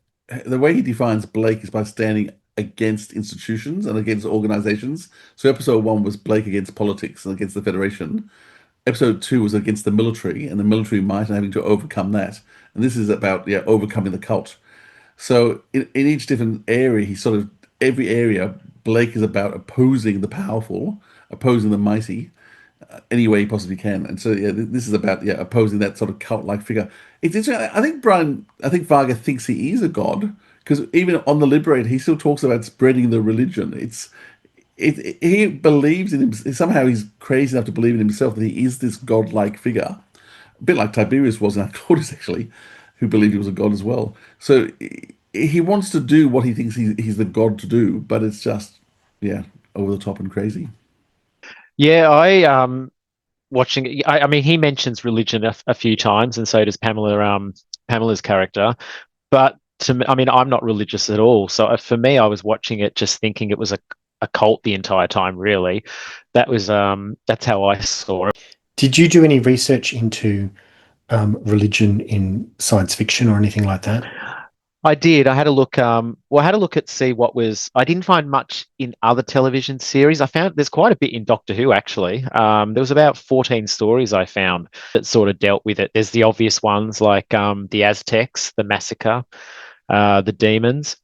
the way he defines Blake is by standing against institutions and against organizations. So episode 1 was Blake against politics and against the Federation. Episode 2 was against the military and the military might and having to overcome that. And this is about overcoming the cult. So in each different area, every area, Blake is about opposing the powerful, opposing the mighty, any way he possibly can. And so this is about opposing that sort of cult-like figure. It's interesting. I think Varga thinks he is a god, because even on the Liberator he still talks about spreading the religion. He believes in him. Somehow he's crazy enough to believe in himself that he is this god-like figure, a bit like Tiberius was in Claudius, actually, who believed he was a god as well. So he wants to do what he thinks he's the god to do, but it's just over the top and crazy. Yeah, I watching it. I mean, he mentions religion a few times, and so does Pamela's character. But to me, I mean, I'm not religious at all. So for me, I was watching it just thinking it was a cult the entire time. Really, that's how I saw it. Did you do any research into religion in science fiction or anything like that? I did. I had a look. I had a look at see what was. I didn't find much in other television series. I found there's quite a bit in Doctor Who actually. There was about 14 stories I found that sort of dealt with it. There's the obvious ones like the Aztecs, the massacre, the demons.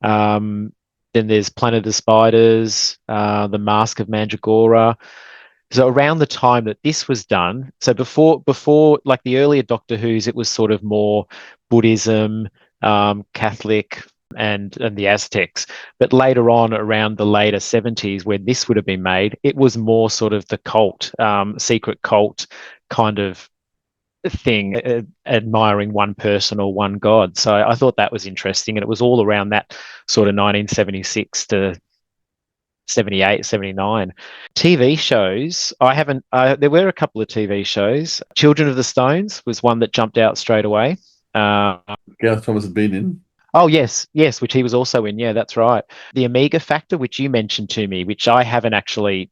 Then there's Planet of the Spiders, the Mask of Mandragora. So around the time that this was done, so before like the earlier Doctor Who's, it was sort of more Buddhism, Catholic, and the Aztecs. But later on, around the later 70s, when this would have been made, it was more sort of the cult, secret cult kind of thing, admiring one person or one god. So I thought that was interesting, and it was all around that sort of 1976 to 78, 79. TV shows, I haven't, there were a couple of TV shows. Children of the Stones was one that jumped out straight away. Gareth Thomas had been in. Oh, yes, which he was also in. Yeah, that's right. The Omega Factor, which you mentioned to me, which I haven't actually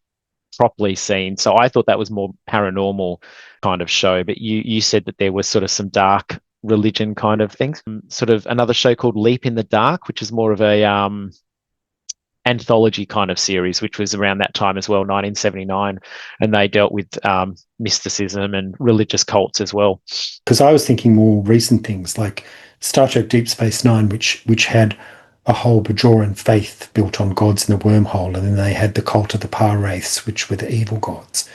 properly seen. So I thought that was more paranormal kind of show, but you said that there was sort of some dark religion kind of things. Sort of another show called Leap in the Dark, which is more of a anthology kind of series, which was around that time as well, 1979, and they dealt with mysticism and religious cults as well. Because I was thinking more recent things like Star Trek Deep Space Nine, which had a whole Bajoran faith built on gods in the wormhole, and then they had the cult of the Par Wraiths, which were the evil gods.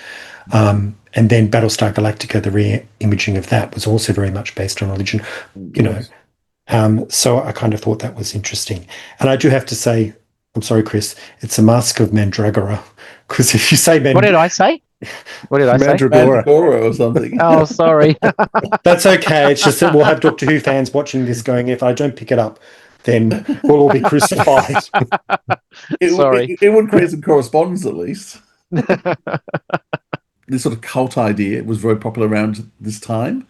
And then Battlestar Galactica, the re-imaging of that was also very much based on religion, you know. So I kind of thought that was interesting. And I do have to say, I'm sorry, Chris, it's a Mask of Mandragora. Because if you say what did I say? What did I say? Mandragora or something. Oh, sorry. That's okay. It's just that we'll have Doctor Who fans watching this going, if I don't pick it up, then we'll all be crucified. It would create some correspondence at least. This sort of cult idea was very popular around this time.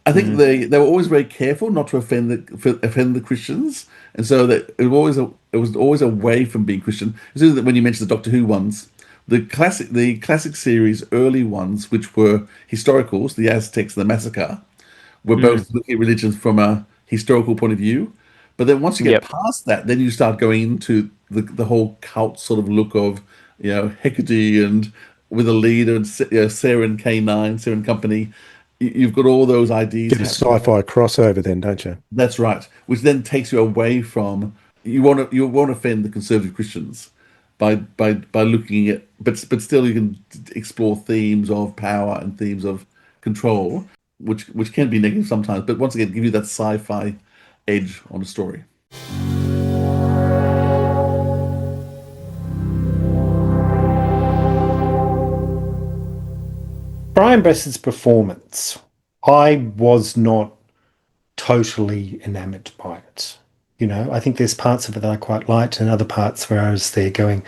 I think they were always very careful not to offend the Christians, and so that it was always away from being Christian. So that when you mentioned the Doctor Who ones, the classic series early ones, which were historicals, the Aztecs and the Massacre, were both looking at religions from a historical point of view. But then once you get past that, then you start going into the whole cult sort of look of, you know, Hecate and with a leader and Sarah and K9, Sarah and Company. You've got all those ideas. Get a sci-fi crossover then, don't you? That's right. Which then takes you away from you won't offend the conservative Christians by looking at, but still you can explore themes of power and themes of control, which can be negative sometimes. But once again, give you that sci-fi edge on a story. Brian Blessed's performance, I was not totally enamored by it. You know, I think there's parts of it that I quite liked and other parts where I was there going,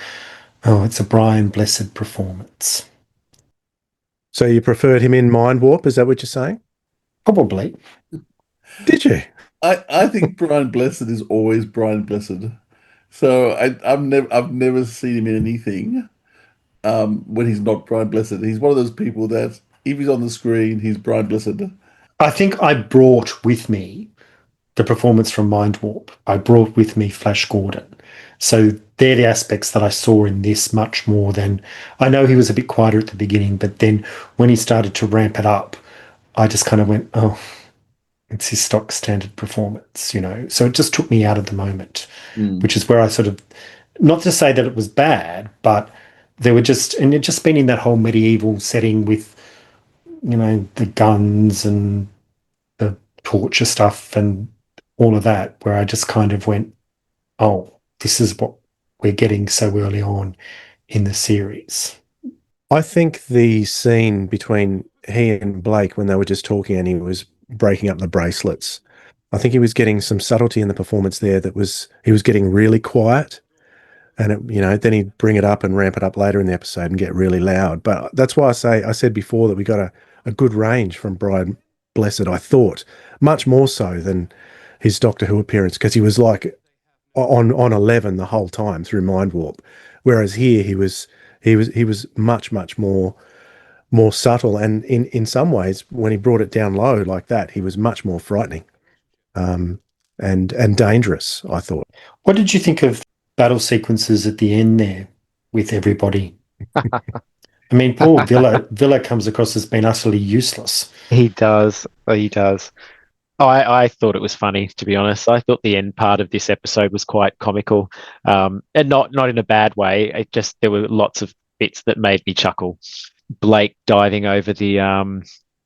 oh, it's a Brian Blessed performance. So you preferred him in Mind Warp, is that what you're saying? Probably. Did you? I think Brian Blessed is always Brian Blessed. So I've never seen him in anything when he's not Brian Blessed. He's one of those people that if he's on the screen, he's Brian Blessed. I think I brought with me the performance from Mind Warp. I brought with me Flash Gordon. So they're the aspects that I saw in this much more than, I know he was a bit quieter at the beginning, but then when he started to ramp it up, I just kind of went, oh, it's his stock standard performance, you know. So it just took me out of the moment, which is where I sort of, not to say that it was bad, but there were just, and it just been in that whole medieval setting with, you know, the guns and the torture stuff and all of that, where I just kind of went, oh, this is what we're getting so early on in the series. I think the scene between he and Blake when they were just talking and he was breaking up the bracelets, I think he was getting some subtlety in the performance there he was getting really quiet. And, then he'd bring it up and ramp it up later in the episode and get really loud. But that's why I said before that we got a good range from Brian Blessed, I thought, much more so than his Doctor Who appearance, because he was like on 11 the whole time through Mind Warp. Whereas here he was much, much more subtle. And in some ways, when he brought it down low like that, he was much more frightening and dangerous, I thought. What did you think of battle sequences at the end there with everybody? I mean, poor Villa comes across as being utterly useless. He does. I thought it was funny, to be honest. I thought the end part of this episode was quite comical, and not in a bad way. There were lots of bits that made me chuckle. Blake diving over the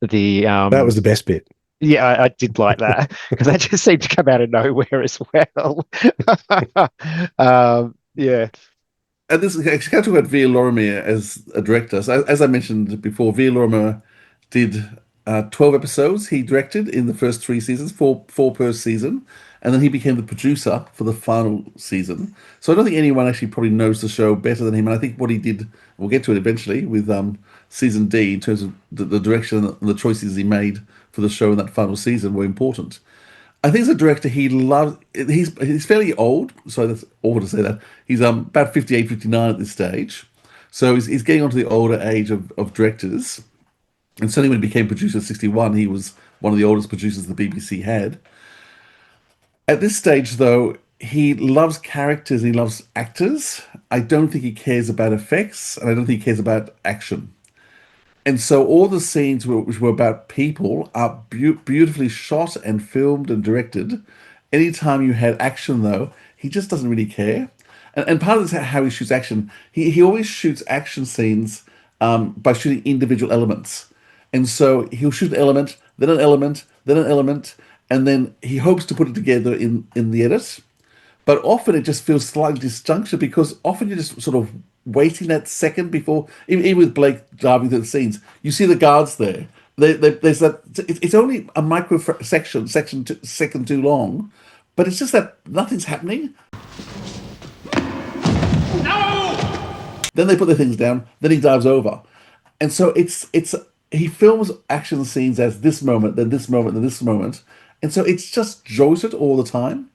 that was the best bit. Yeah, I did like that because that just seemed to come out of nowhere as well. Yeah. And this, I can't talk about V. Lorimer as a director. So as I mentioned before, V. Lorimer did 12 episodes he directed in the first 3 seasons, four per season. and then he became the producer for the final season. So I don't think anyone actually probably knows the show better than him. And I think what he did, we'll get to it eventually with season D in terms of the direction and the choices he made for the show in that final season were important. I think as a director, he loves. He's fairly old, so that's awful to say that. He's about 58, 59 at this stage, so he's getting onto the older age of directors. And certainly when he became producer at 61, he was one of the oldest producers the BBC had. At this stage, though, he loves characters, he loves actors. I don't think he cares about effects, and I don't think he cares about action. And so all the scenes which were about people are beautifully shot and filmed and directed. Anytime you had action, though, he just doesn't really care. And part of this is how he shoots action. He always shoots action scenes by shooting individual elements. And so he'll shoot an element, then an element, then an element, and then he hopes to put it together in the edit. But often it just feels slightly disjuncture because often you're just sort of waiting that second before, even with Blake driving through the scenes, you see the guards there. There's that. It's only a micro second too long, but it's just that nothing's happening. Then they put their things down. Then he dives over, and so he films action scenes as this moment, then this moment, then this moment, and so it's just jolted all the time.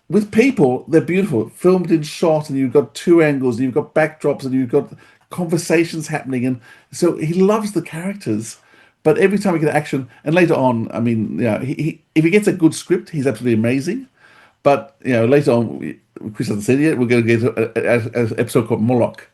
With people, they're beautiful, filmed in shot, and you've got two angles, and you've got backdrops, and you've got conversations happening, and so he loves the characters. But every time we get action, and later on, I mean, if he gets a good script, he's absolutely amazing. But later on, Chris hasn't said it yet, we're going to get an episode called Moloch,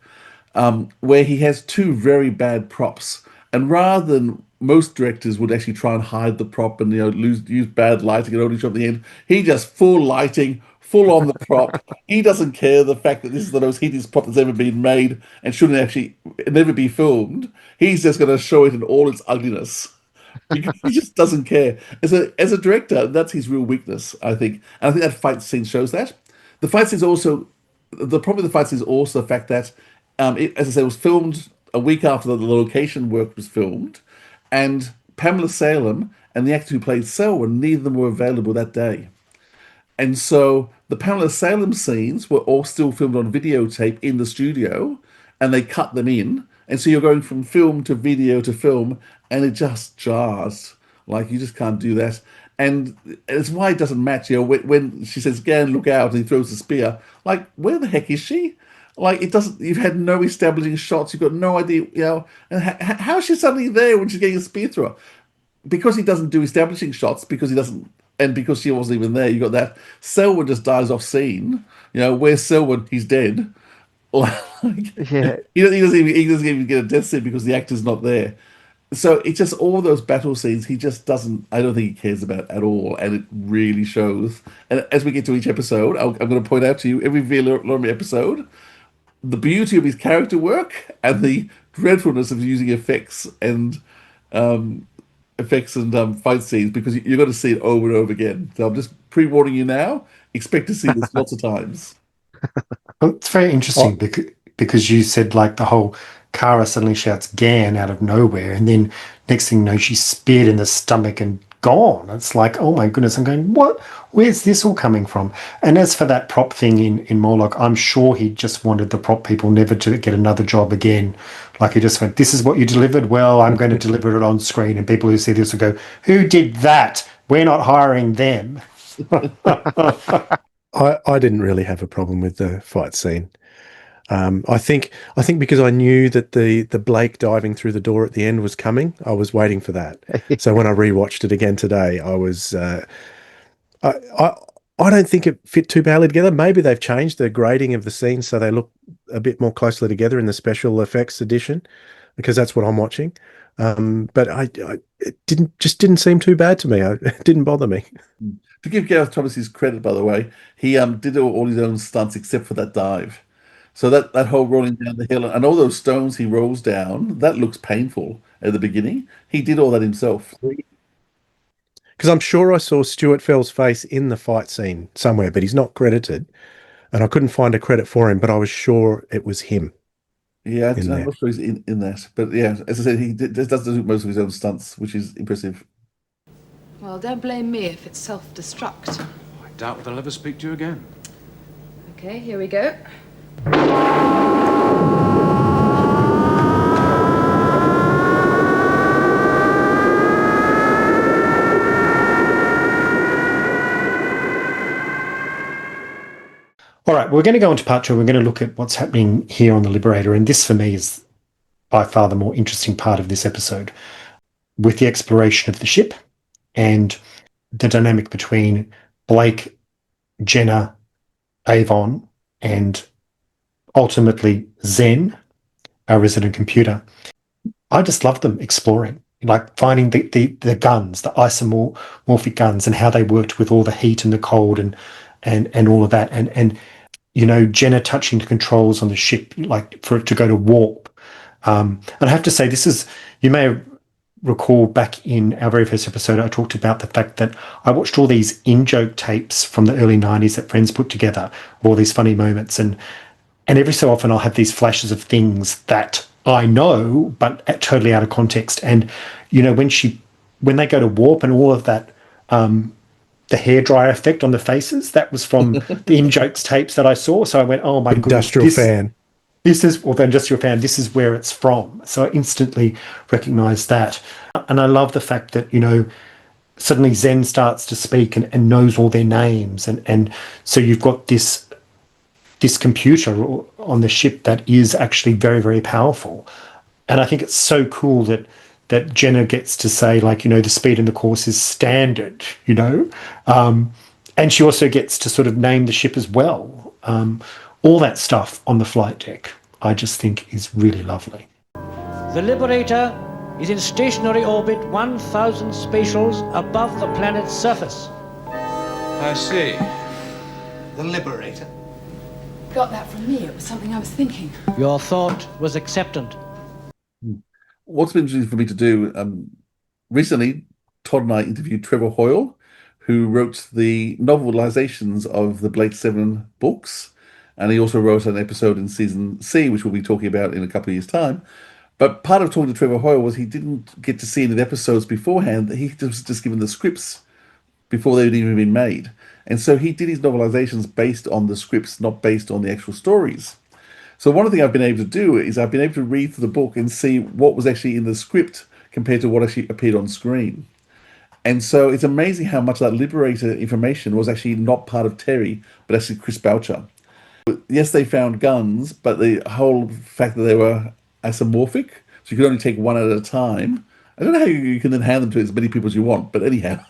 where he has two very bad props, and rather than most directors would actually try and hide the prop and use bad lighting and only show up the end. He just full lighting, full on the prop. He doesn't care the fact that this is the most hideous prop that's ever been made and shouldn't actually never be filmed. He's just going to show it in all its ugliness because he just doesn't care. As a director, that's his real weakness, I think. And I think that fight scene shows that. The fight scene is also the problem with the fight scene is also the fact that, as I said, it was filmed a week after the location work was filmed. And Pamela Salem and the actor who played Selwyn, neither of them were available that day. And so the Pamela Salem scenes were all still filmed on videotape in the studio, and they cut them in. And so you're going from film to video to film, and it just jars. Like, you just can't do that. And it's why it doesn't match. When she says, "Gan, look out," and he throws the spear, like, where the heck is she? Like, it doesn't. You've had no establishing shots. You've got no idea, And how is she suddenly there when she's getting a spear through her? Because he doesn't do establishing shots. Because he doesn't, and because she wasn't even there. You got that. Selwyn just dies off scene. Where's Selwyn? He's dead. Yeah. He doesn't even get a death scene because the actor's not there. So it's just all those battle scenes. He just doesn't. I don't think he cares about at all, and it really shows. And as we get to each episode, I'm going to point out to you every Via Lorme episode the beauty of his character work and the dreadfulness of using effects and fight scenes, because you're going to see it over and over again. So I'm just pre-warning you now. Expect to see this lots of times. Well, it's very interesting because you said, like, the whole Kara suddenly shouts "Gan" out of nowhere, and then next thing you know, she's speared in the stomach and gone. It's like, oh my goodness, I'm going, what? Where's this all coming from? And as for that prop thing in Moloch, I'm sure he just wanted the prop people never to get another job again. Like, he just went, "This is what you delivered? Well, I'm going to deliver it on screen." And people who see this will go, "Who did that? We're not hiring them." I didn't really have a problem with the fight scene. I think because I knew that the Blake diving through the door at the end was coming, I was waiting for that. So when I rewatched it again today, I was I don't think it fit too badly together. Maybe they've changed the grading of the scenes so they look a bit more closely together in the special effects edition, because that's what I'm watching. But it didn't seem too bad to me. It didn't bother me. To give Gareth Thomas his credit, by the way, he did all his own stunts except for that dive. So that whole rolling down the hill and all those stones he rolls down, that looks painful at the beginning. He did all that himself. Because I'm sure I saw Stuart Fell's face in the fight scene somewhere, but he's not credited. And I couldn't find a credit for him, but I was sure it was him. Yeah, I'm not sure he's in that. But yeah, as I said, he does do most of his own stunts, which is impressive. Well, don't blame me if it's self-destruct. It doubt they'll ever speak to you again. Okay, here we go. All right, we're going to go into part two. We're going to look at what's happening here on the Liberator. And this, for me, is by far the more interesting part of this episode, with the exploration of the ship and the dynamic between Blake, Jenna, Avon, and ultimately Zen, our resident computer. I just love them exploring, like finding the guns, the isomorphic guns, and how they worked with all the heat and the cold and all of that. And you know, Jenna touching the controls on the ship, like for it to go to warp. And I have to say, this is, you may recall back in our very first episode, I talked about the fact that I watched all these in-joke tapes from the early 90s that friends put together, all these funny moments. And every so often I'll have these flashes of things that I know, but totally out of context. And, you know, when they go to warp and all of that, the hairdryer effect on the faces, that was from the in-jokes tapes that I saw. So I went, oh my goodness. Industrial fan. This is, well, the industrial fan, this is where it's from. So I instantly recognized that. And I love the fact that, you know, suddenly Zen starts to speak and knows all their names. And so you've got this computer on the ship that is actually very, very powerful. And I think it's so cool that Jenna gets to say, like, you know, the speed in the course is standard, you know. And she also gets to sort of name the ship as well. All that stuff on the flight deck, I just think is really lovely. The Liberator is in stationary orbit 1,000 spatials above the planet's surface. I see. The Liberator. Got that from me. It was something I was thinking. Your thought was acceptant. What's been interesting for me to do, recently, Todd and I interviewed Trevor Hoyle, who wrote the novelizations of the Blake 7 books. And he also wrote an episode in season C, which we'll be talking about in a couple of years' time. But part of talking to Trevor Hoyle was he didn't get to see any of the episodes beforehand. He was just given the scripts before they'd even been made. And so he did his novelizations based on the scripts, not based on the actual stories. So one thing I've been able to do is I've been able to read through the book and see what was actually in the script compared to what actually appeared on screen. And so it's amazing how much of that Liberator information was actually not part of Terry, but actually Chris Boucher. Yes, they found guns, but the whole fact that they were isomorphic, so you could only take one at a time. I don't know how you can then hand them to as many people as you want, but anyhow,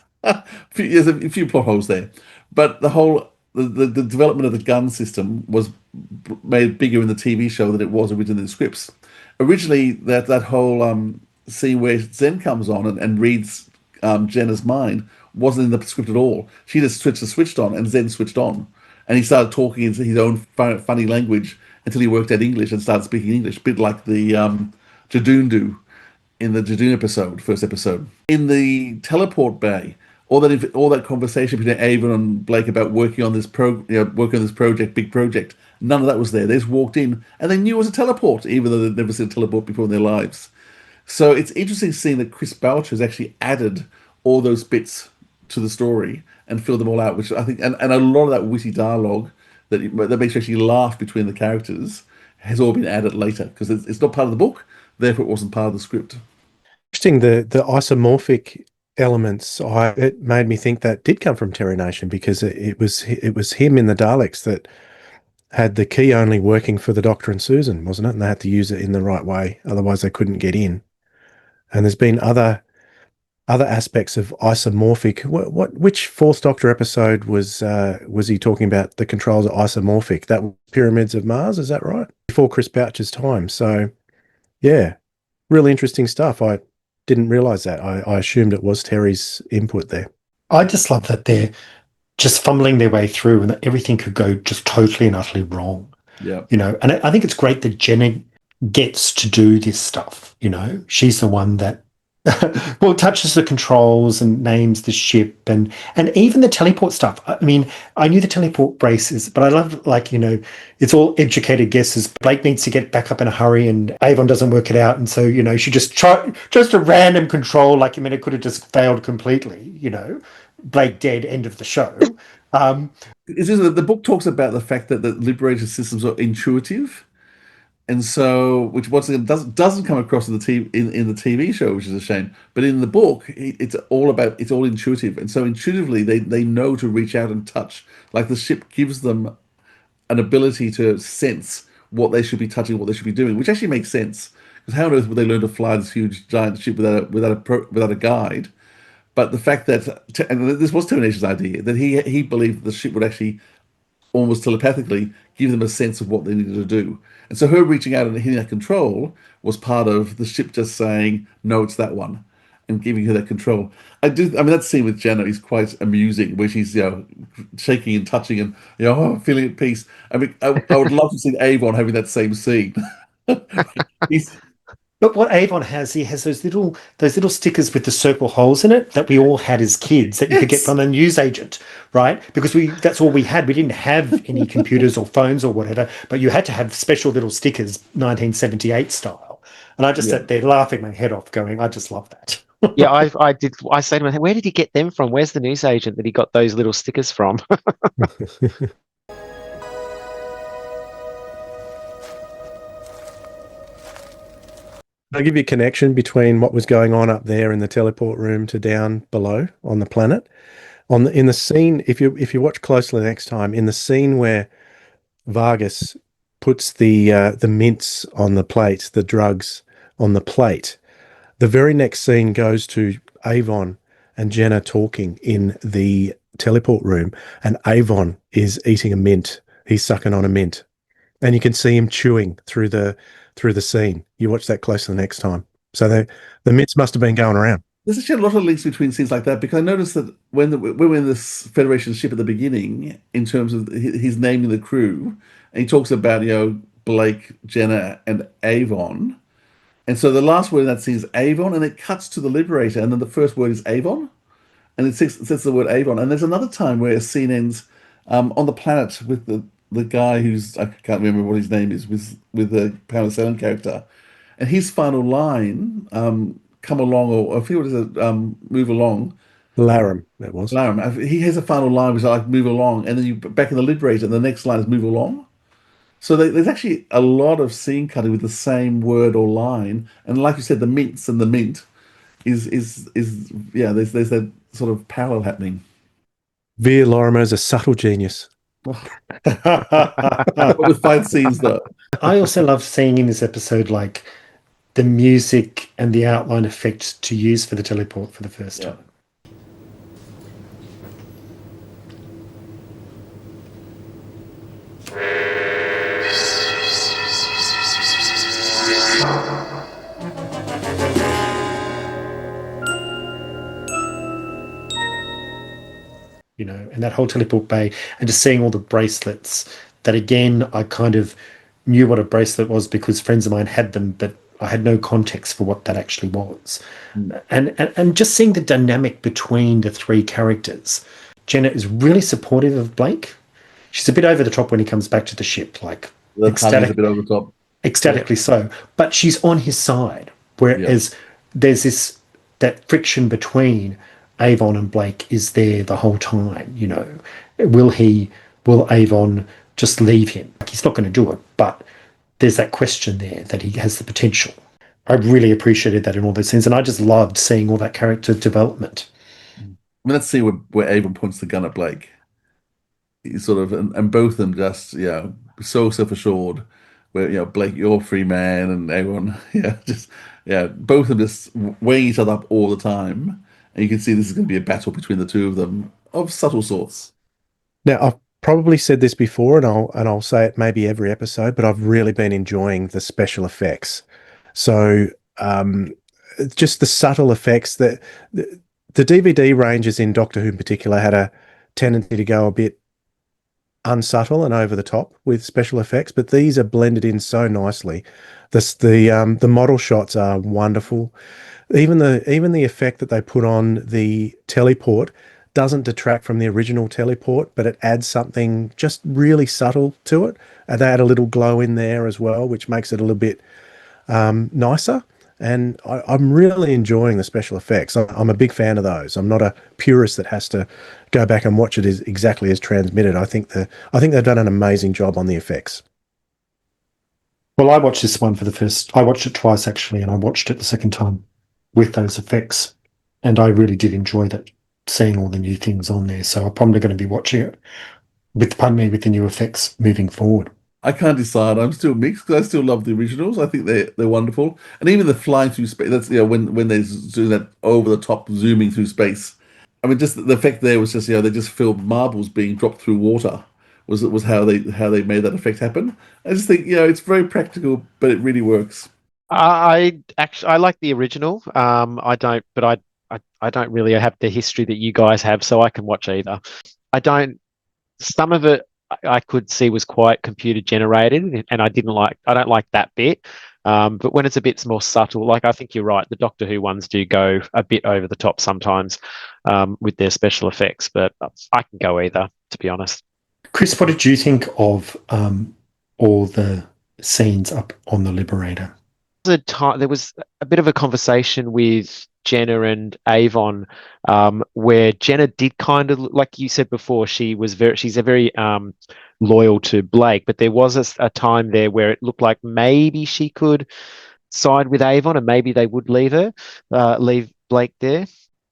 there's a few plot holes there. But the whole the development of the gun system was made bigger in the TV show than it was originally in the scripts. Originally, that whole scene where Zen comes on and reads Jenna's mind wasn't in the script at all. She just switched on, and Zen switched on. And he started talking in his own funny language until he worked out English and started speaking English, a bit like the Jadoon do in the Jadoon first episode. In the teleport bay, all that conversation between Avon and Blake about working on this big project, none of that was there. They just walked in and they knew it was a teleport, even though they'd never seen a teleport before in their lives. So it's interesting seeing that Chris Boucher has actually added all those bits to the story and fill them all out, which I think, and a lot of that witty dialogue that makes you actually laugh between the characters has all been added later because it's not part of the book, therefore it wasn't part of the script. Interesting, the isomorphic elements. It made me think that did come from Terry Nation because it was him in the Daleks that had the key only working for the Doctor and Susan, wasn't it? And they had to use it in the right way, otherwise they couldn't get in. And there's been other aspects of isomorphic. Which Fourth Doctor episode was he talking about the controls are isomorphic? That was Pyramids of Mars, is that right? Before Chris Boucher's time. So, yeah, really interesting stuff. I didn't realise that. I assumed it was Terry's input there. I just love that they're just fumbling their way through and that everything could go just totally and utterly wrong. Yeah. You know, and I think it's great that Jenna gets to do this stuff. You know, she's the one that touches the controls and names the ship and even the teleport stuff. I mean, I knew the teleport braces, but I love, like, you know, it's all educated guesses. Blake needs to get back up in a hurry and Avon doesn't work it out. And so, you know, she just a random control, like, I mean, it could have just failed completely, you know, Blake dead, end of the show. It's just that the book talks about the fact that the liberator systems are intuitive, and so which once again doesn't come across in the TV show, which is a shame. But in the book, it's all intuitive, and so intuitively they know to reach out and touch. Like the ship gives them an ability to sense what they should be touching, what they should be doing, which actually makes sense. Because how on earth would they learn to fly this huge giant ship without a guide? But the fact that, and this was Termination's idea, that he believed the ship would actually almost telepathically give them a sense of what they needed to do. And so her reaching out and hitting that control was part of the ship just saying, no, it's that one, and giving her that control. I mean, that scene with Jenna is quite amusing, where she's, shaking and touching and, feeling at peace. I mean, I would love to see Avon having that same scene. But what Avon has, he has those little stickers with the circle holes in it that we all had as kids that you could get from a newsagent, right? Because that's all we had. We didn't have any computers or phones or whatever, but you had to have special little stickers, 1978 style. And I just sat there laughing my head off, going, I just love that. Yeah, I did. I say to him, where did he get them from? Where's the newsagent that he got those little stickers from? I'll give you a connection between what was going on up there in the teleport room to down below on the planet. In the scene, if you watch closely next time, in the scene where Vargas puts the mints on the plate, the drugs on the plate, the very next scene goes to Avon and Jenna talking in the teleport room, and Avon is eating a mint. He's sucking on a mint, and you can see him chewing through the scene. You watch that closely next time. So the mints must have been going around. There's actually a lot of links between scenes like that, because I noticed that when we're in this Federation ship at the beginning, in terms of his naming the crew, and he talks about Blake, Jenna, and Avon, and so the last word in that scene is Avon, and it cuts to the Liberator, and then the first word is Avon, and it says the word Avon. And there's another time where a scene ends on the planet with the guy who's, I can't remember what his name is, with the Pamela Salem character, and his final line, come along, or I feel it is move along. Laram, that was. Laram. He has a final line which is like move along, and then you back in the Liberator, and the next line is move along. So there's actually a lot of scene cutting with the same word or line, and like you said, the mints and the mint is there's that sort of parallel happening. Via Lorimer is a subtle genius. But with fight scenes, though. I also love seeing in this episode, like, the music and the outline effect to use for the teleport for the first time. And that whole teleport bay, and just seeing all the bracelets that, again, I kind of knew what a bracelet was because friends of mine had them, but I had no context for what that actually was. And just seeing the dynamic between the three characters. Jenna is really supportive of Blake. She's a bit over the top when he comes back to the ship, like ecstatic, a bit over the top. Ecstatically so. But she's on his side, whereas there's that friction between Avon and Blake is there the whole time. Will Avon just leave him? He's not going to do it, but there's that question there that he has the potential. I really appreciated that in all those scenes, and I just loved seeing all that character development. I mean, let's see where Avon points the gun at Blake. He's sort of, and both of them just, so self-assured, where, Blake, you're a free man, and Avon, both of them just weighing each other up all the time. And you can see this is going to be a battle between the two of them of subtle sorts. Now, I've probably said this before, and I'll say it maybe every episode, but I've really been enjoying the special effects. So just the subtle effects that the DVD ranges in Doctor Who in particular had a tendency to go a bit unsubtle and over the top with special effects, but these are blended in so nicely. The model shots are wonderful. Even the effect that they put on the teleport doesn't detract from the original teleport, but it adds something just really subtle to it. And they add a little glow in there as well, which makes it a little bit nicer. And I'm really enjoying the special effects. I'm a big fan of those. I'm not a purist that has to go back and watch it exactly as transmitted. I think they've done an amazing job on the effects. Well, I watched this one I watched it twice actually, and I watched it the second time with those effects. And I really did enjoy that, seeing all the new things on there. So I'm probably going to be watching it with the new effects moving forward. I can't decide. I'm still mixed because I still love the originals. I think they're wonderful, and even the flying through space. That's when they do that over the top zooming through space. I mean, just the effect there was just they just filmed marbles being dropped through water. Was how they made that effect happen. I just think it's very practical, but it really works. I like the original. I don't, but I don't really have the history that you guys have, so I can watch either. I don't. Some of it I could see was quite computer generated, and I don't like that bit. But when it's a bit more subtle, like I think you're right, the Doctor Who ones do go a bit over the top sometimes with their special effects. But I can go either, to be honest. Chris, what did you think of all the scenes up on the Liberator? There was a bit of a conversation with Jenna and Avon, where Jenna did kind of, like you said before, she's a very loyal to Blake, but there was a time there where it looked like maybe she could side with Avon and maybe they would leave Blake there.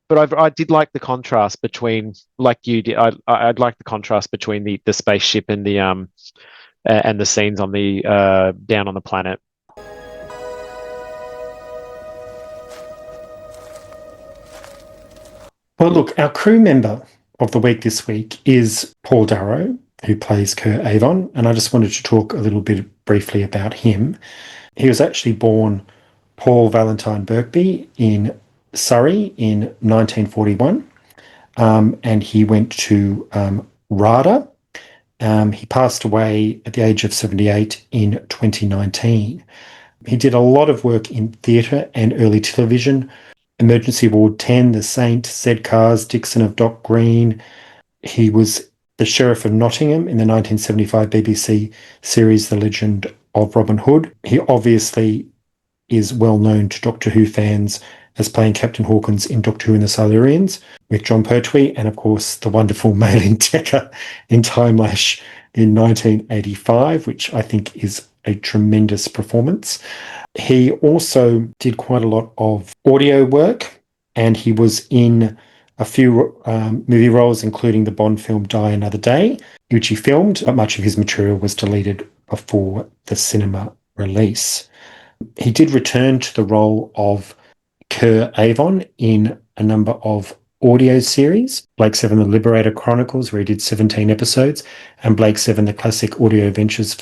But I did like the contrast between, like you did, I'd like the contrast between the spaceship and the scenes on the down on the planet. Well, look, our crew member of the week this week is Paul Darrow, who plays Kerr Avon, and I just wanted to talk a little bit briefly about him. He was actually born Paul Valentine Birkby in Surrey in 1941, and he went to RADA. He passed away at the age of 78 in 2019. He did a lot of work in theatre and early television. Emergency Ward 10, The Saint, Zed Cars, Dixon of Dock Green. He was the Sheriff of Nottingham in the 1975 BBC series The Legend of Robin Hood. He obviously is well known to Doctor Who fans as playing Captain Hawkins in Doctor Who and the Silurians with John Pertwee, and of course the wonderful Malin Decker in Time Lash in 1985, which I think is a tremendous performance. He also did quite a lot of audio work, and he was in a few movie roles, including the Bond film Die Another Day, which he filmed, but much of his material was deleted before the cinema release. He did return to the role of Kerr Avon in a number of audio series, Blake 7 The Liberator Chronicles, where he did 17 episodes, and Blake 7 The Classic Audio Adventures,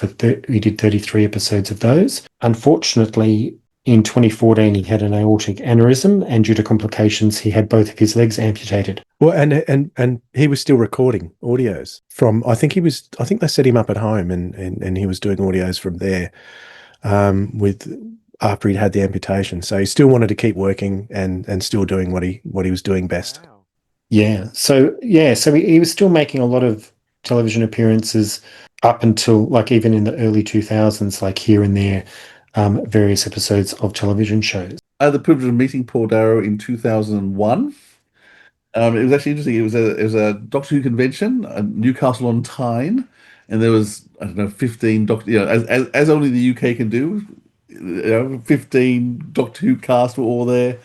he did 33 episodes of those. Unfortunately, in 2014, he had an aortic aneurysm, and due to complications, he had both of his legs amputated. Well, and he was still recording audios from, I think they set him up at home and he was doing audios from there after he'd had the amputation. So he still wanted to keep working and still doing what he was doing best. Yeah. So he was still making a lot of television appearances up until, like, even in the early 2000s, like here and there, various episodes of television shows. I had the privilege of meeting Paul Darrow in 2001. It was actually interesting. It was a Doctor Who convention at Newcastle on Tyne, and there was, I don't know, 15 Doctor, as only the UK can do. 15 Doctor Who cast were all there,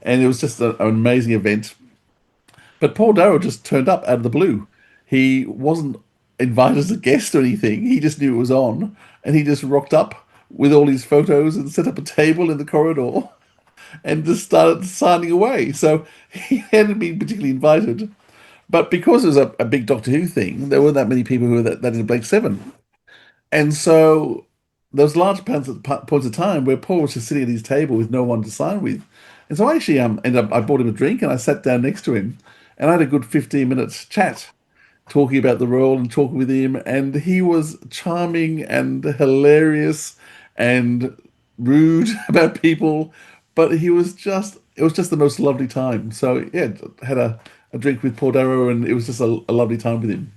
and it was just an amazing event. But Paul Darrow just turned up out of the blue. He wasn't invited as a guest or anything. He just knew it was on, and he just rocked up with all his photos and set up a table in the corridor and just started signing away. So he hadn't been particularly invited. But because it was a big Doctor Who thing, there weren't that many people who were that in Blake 7. And so there was large points of time where Paul was just sitting at his table with no one to sign with. And so I actually ended up, I bought him a drink and I sat down next to him and I had a good 15 minutes chat talking about the role and talking with him. And he was charming and hilarious and rude about people, but it was just the most lovely time. So yeah, had a drink with Paul Darrow and it was just a lovely time with him.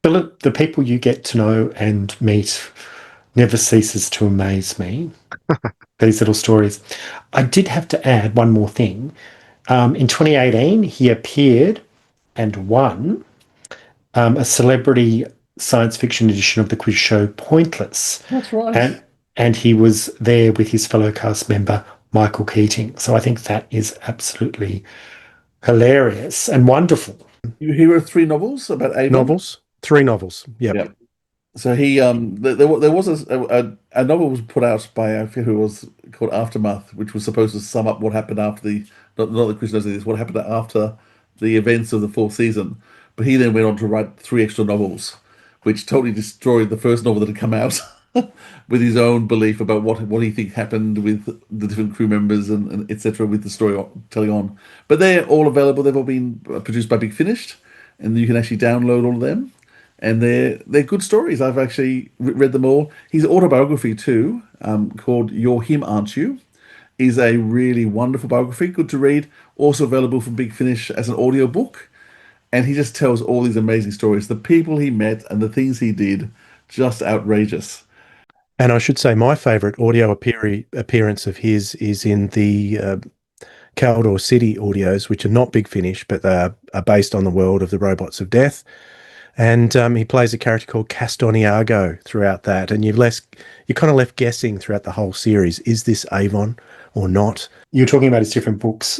Philip, the people you get to know and meet never ceases to amaze me. These little stories. I did have to add one more thing. In 2018, he appeared and won a celebrity science fiction edition of the quiz show Pointless. That's right. And he was there with his fellow cast member, Michael Keating. So I think that is absolutely hilarious and wonderful. You wrote 3 novels about Avon? Novels? 3 novels. Yep. So he there was a novel was put out by I forget who it was, called Aftermath, which was supposed to sum up what happened after the not the Chris knows this, what happened after the events of the 4th season. But he then went on to write 3 extra novels, which totally destroyed the first novel that had come out with his own belief about what he think happened with the different crew members and etc. with the story telling on. But they're all available. They've all been produced by Big Finished, and you can actually download all of them. And they're good stories. I've actually read them all. His autobiography too, called "You're Him, Aren't You," is a really wonderful biography, good to read. Also available from Big Finish as an audiobook. And he just tells all these amazing stories. The people he met and the things he did, just outrageous. And I should say my favourite audio appearance of his is in the Caldor City audios, which are not Big Finish, but they are based on the world of the Robots of Death. And he plays a character called Castoniago throughout that. And you're kind of left guessing throughout the whole series, is this Avon or not? You're talking about his different books.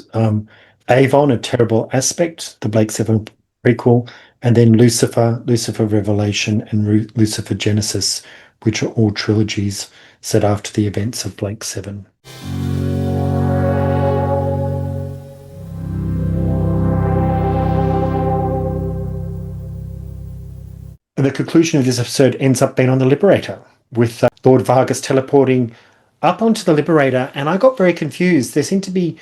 Avon, A Terrible Aspect, the Blake 7 prequel, and then Lucifer Revelation, and Lucifer Genesis, which are all trilogies set after the events of Blake 7. And the conclusion of this episode ends up being on the Liberator, with Lord Vargas teleporting up onto the Liberator. And I got very confused. There seemed to be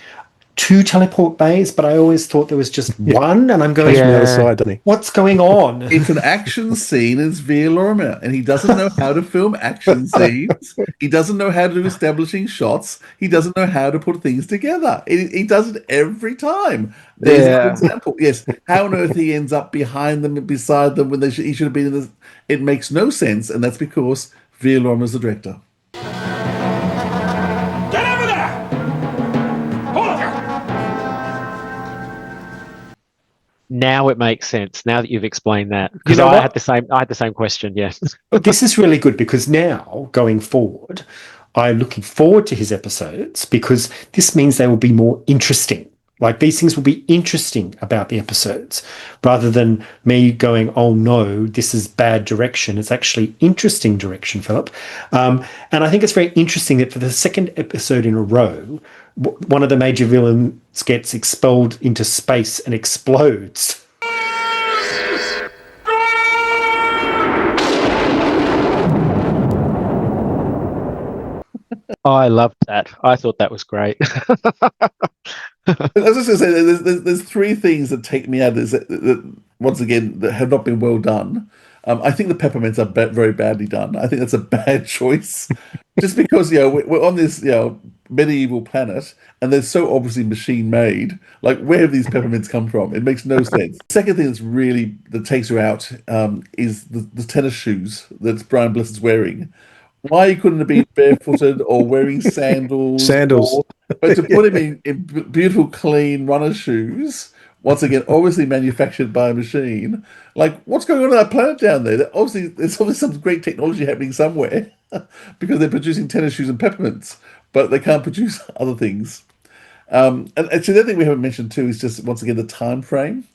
2 teleport bays, but I always thought there was just one. And I'm going, from the other side, doesn't he? What's going on? It's an action scene as Via Lorimer, and he doesn't know how to film action scenes. He doesn't know how to do establishing shots. He doesn't know how to put things together. He does it every time. There's an example. Yes, how on earth he ends up behind them and beside them when he should have been in this? It makes no sense, and that's because Via Lorimer's the director. Get over there! Hold it! Now it makes sense. Now that you've explained that, because I had the same question. Yes, this is really good because now going forward, I'm looking forward to his episodes because this means they will be more interesting. Like these things will be interesting about the episodes rather than me going, oh no, this is bad direction. It's actually interesting direction, Philip. And I think it's very interesting that for the 2nd episode in a row, one of the major villains gets expelled into space and explodes. I loved that. I thought that was great. I was just going to say, there's 3 things that take me out of this, that once again, that have not been well done. I think the peppermints are very badly done. I think that's a bad choice. Just because, we're on this, medieval planet, and they're so obviously machine-made. Like, where have these peppermints come from? It makes no sense. The second thing that takes her out is the tennis shoes that Brian Bliss is wearing. Why he couldn't have been barefooted or wearing sandals. But to put him in beautiful, clean runner shoes, once again, obviously manufactured by a machine. Like, what's going on that planet down there? There's obviously some great technology happening somewhere because they're producing tennis shoes and peppermints, but they can't produce other things. And actually, the other thing we haven't mentioned too is just, once again, the time frame.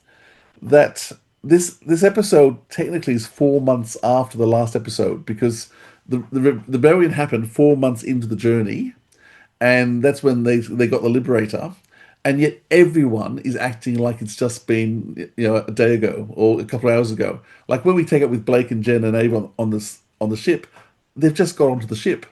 That this episode technically is 4 months after the last episode because the rebellion happened 4 months into the journey, and that's when they got the Liberator, and yet everyone is acting like it's just been a day ago or a couple of hours ago. Like when we take up with Blake and Jen and Avon on the ship, they've just got onto the ship,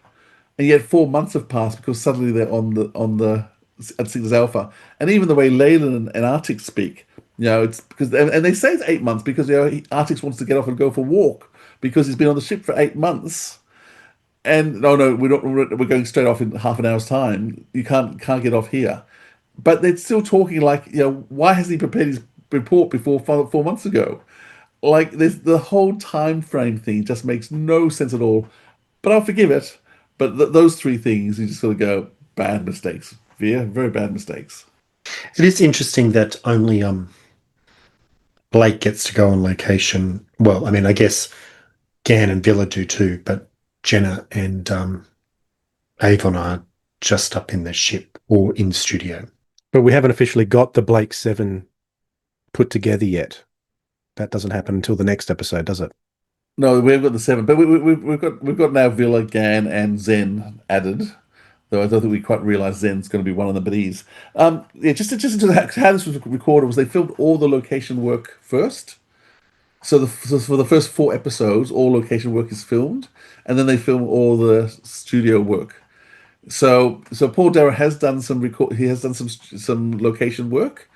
and yet 4 months have passed because suddenly they're at Cygnus Alpha, and even the way Leyland and Artix speak, it's because and they say it's 8 months because Artix wants to get off and go for a walk because he's been on the ship for 8 months. And no, we're going straight off in half an hour's time. You can't get off here. But they're still talking like, why hasn't he prepared his report before 4 months ago? Like, there's the whole time frame thing just makes no sense at all. but I'll forgive it. But those three things, you just sort of go, bad mistakes. Veer, very bad mistakes. It is interesting that only Blake gets to go on location. Well, I mean, I guess Gan and Villa do too, but Jenna and Avon are just up in the ship or in studio. But we haven't officially got the Blake 7 put together yet. That doesn't happen until the next episode, does it? No, we've got the 7, but we've got now Villa, Gan, and Zen added. Though I don't think we quite realise Zen's going to be one of them, but he's just into how this was recorded was they filmed all the location work first. So for the first 4 episodes, all location work is filmed, and then they film all the studio work. So Paul Darrow has done some some location work,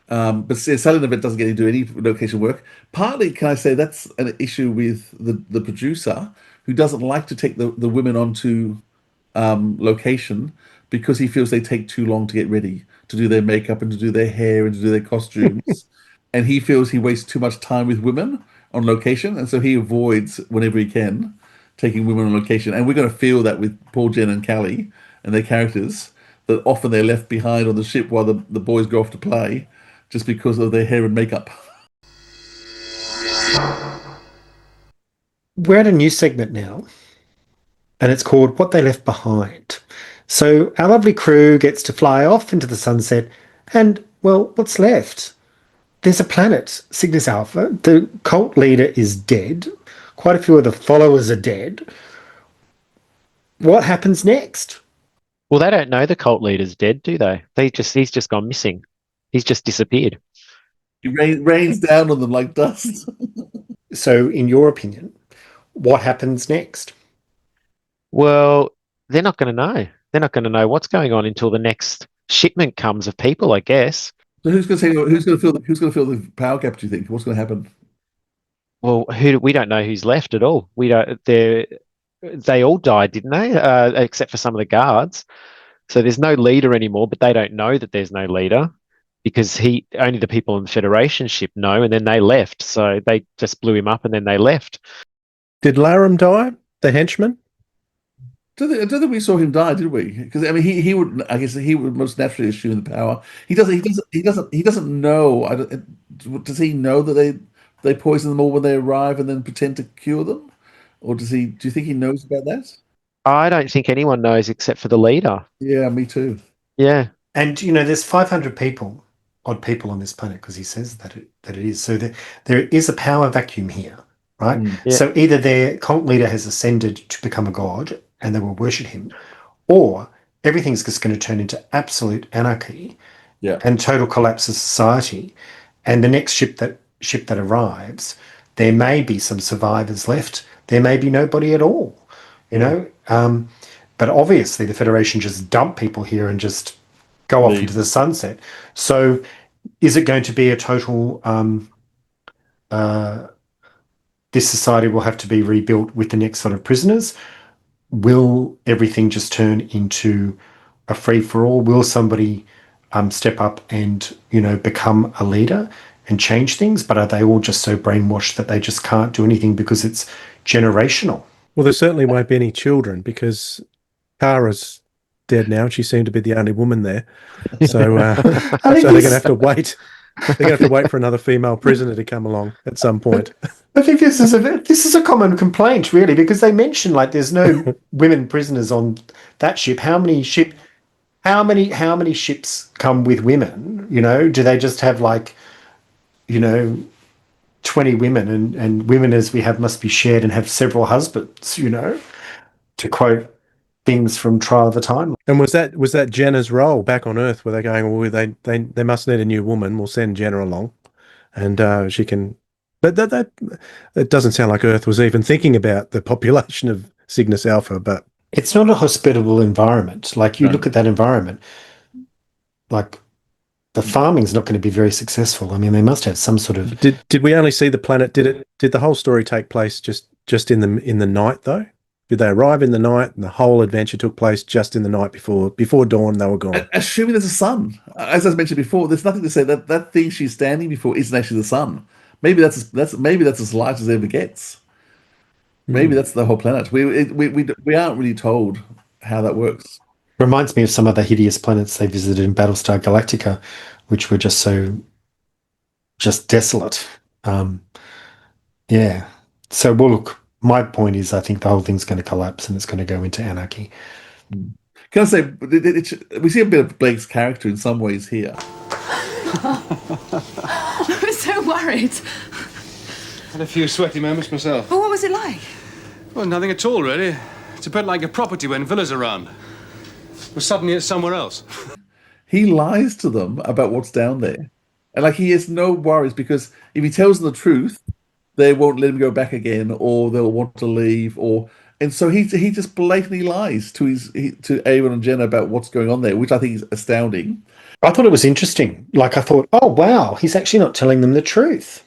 but sadly enough, it doesn't get to do any location work. Partly, can I say that's an issue with the producer who doesn't like to take the women onto location because he feels they take too long to get ready, to do their makeup and to do their hair and to do their costumes. And he feels he wastes too much time with women on location, and so he avoids whenever he can taking women on location. And we're going to feel that with Paul, Jen, and Callie and their characters, that often they're left behind on the ship while the boys go off to play just because of their hair and makeup. We're at a new segment now, and it's called What They Left Behind. So our lovely crew gets to fly off into the sunset, and, well, what's left? There's a planet, Cygnus Alpha. The cult leader is dead. Quite a few of the followers are dead. What happens next? Well, they don't know the cult leader's dead, do they? He's just gone missing. He's just disappeared. He rains down on them like dust. So, in your opinion, what happens next? Well, they're not going to know. They're not going to know what's going on until the next shipment comes of people, I guess. So who's going to fill the power gap? Do you think? What's going to happen? Well, we don't know who's left at all. We don't. They all died, didn't they? Except for some of the guards. So there's no leader anymore, but they don't know that there's no leader because only the people in the Federation ship know, and then they left. So they just blew him up, and then they left. Did Laram die? The henchman? I don't think we saw him die, did we? Because I mean, he would. I guess he would most naturally assume the power. He doesn't know. Does he know that they poison them all when they arrive and then pretend to cure them, or does he? Do you think he knows about that? I don't think anyone knows except for the leader. Yeah, me too. Yeah, and there's 500 odd people on this planet because he says that it is. So there is a power vacuum here, right? Yeah. So either their cult leader has ascended to become a god and they will worship him, or everything's just going to turn into absolute anarchy and total collapse of society. And the next ship that arrives, there may be some survivors left. There may be nobody at all, you know. But obviously the Federation just dump people here and just go off into the sunset. So is it going to be a total this society will have to be rebuilt with the next lot of prisoners? Will everything just turn into a free-for-all? Will somebody step up and, become a leader and change things? But are they all just so brainwashed that they just can't do anything because it's generational? Well, there certainly won't be any children because Kara's dead now and she seemed to be the only woman there. So, so they're going to have to wait. They're going to have to wait for another female prisoner to come along at some point. I think this is a common complaint, really, because they mention there's no women prisoners on that ship. How many ships come with women? Do they just have 20 women and women as we have must be shared and have several husbands? To quote things from Trial of the Time. And was that Jenna's role back on Earth? Where they're going, well, they must need a new woman. We'll send Jenna along, and she can. But that doesn't sound like Earth was even thinking about the population of Cygnus Alpha. But it's not a hospitable environment. Look at that environment. The farming's not going to be very successful. I mean, they must have some sort of. Did we only see the planet? Did the whole story take place just in the night though? Did they arrive in the night and the whole adventure took place just in the night before dawn? They were gone. Assuming there's a sun, as I mentioned before, there's nothing to say that thing she's standing before isn't actually the sun. Maybe that's as light as it ever gets. Maybe that's the whole planet. We aren't really told how that works. Reminds me of some of the hideous planets they visited in Battlestar Galactica, which were just desolate. Yeah. So, well, look, my point is I think the whole thing's going to collapse and it's going to go into anarchy. Can I say, we see a bit of Blake's character in some ways here. I was so worried. Had a few sweaty moments myself. But what was it like? Well, nothing at all, really. It's a bit like a property when Villa's around. But suddenly it's somewhere else. He lies to them about what's down there. And like he has no worries because if he tells them the truth, they won't let him go back again or they'll want to leave and so he just blatantly lies to Aaron and Jenna about what's going on there, which I think is astounding. I thought it was interesting. Like I thought, oh wow, he's actually not telling them the truth.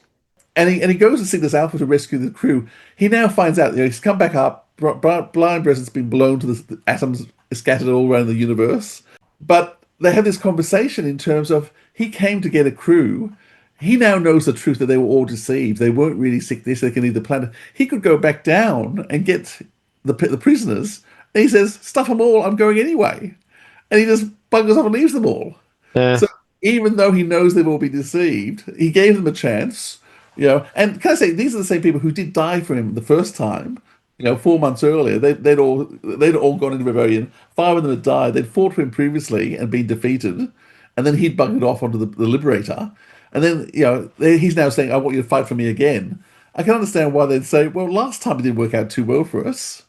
And he goes to Cygnus Alpha to rescue the crew. He now finds out he's come back up. Blind Breast has been blown to the atoms scattered all around the universe. But they have this conversation in terms of he came to get a crew. He now knows the truth that they were all deceived. They weren't really Cygnus. They can leave the planet. He could go back down and get the prisoners. And he says, stuff them all. I'm going anyway. And he just buggers off and leaves them all. Yeah. So even though he knows they've all been deceived, he gave them a chance. And can I say these are the same people who did die for him the first time? 4 months earlier, they'd all gone into rebellion. 5 of them had died. They'd fought for him previously and been defeated, and then he'd buggered off onto the Liberator. And then he's now saying, "I want you to fight for me again." I can understand why they'd say, "Well, last time it didn't work out too well for us,"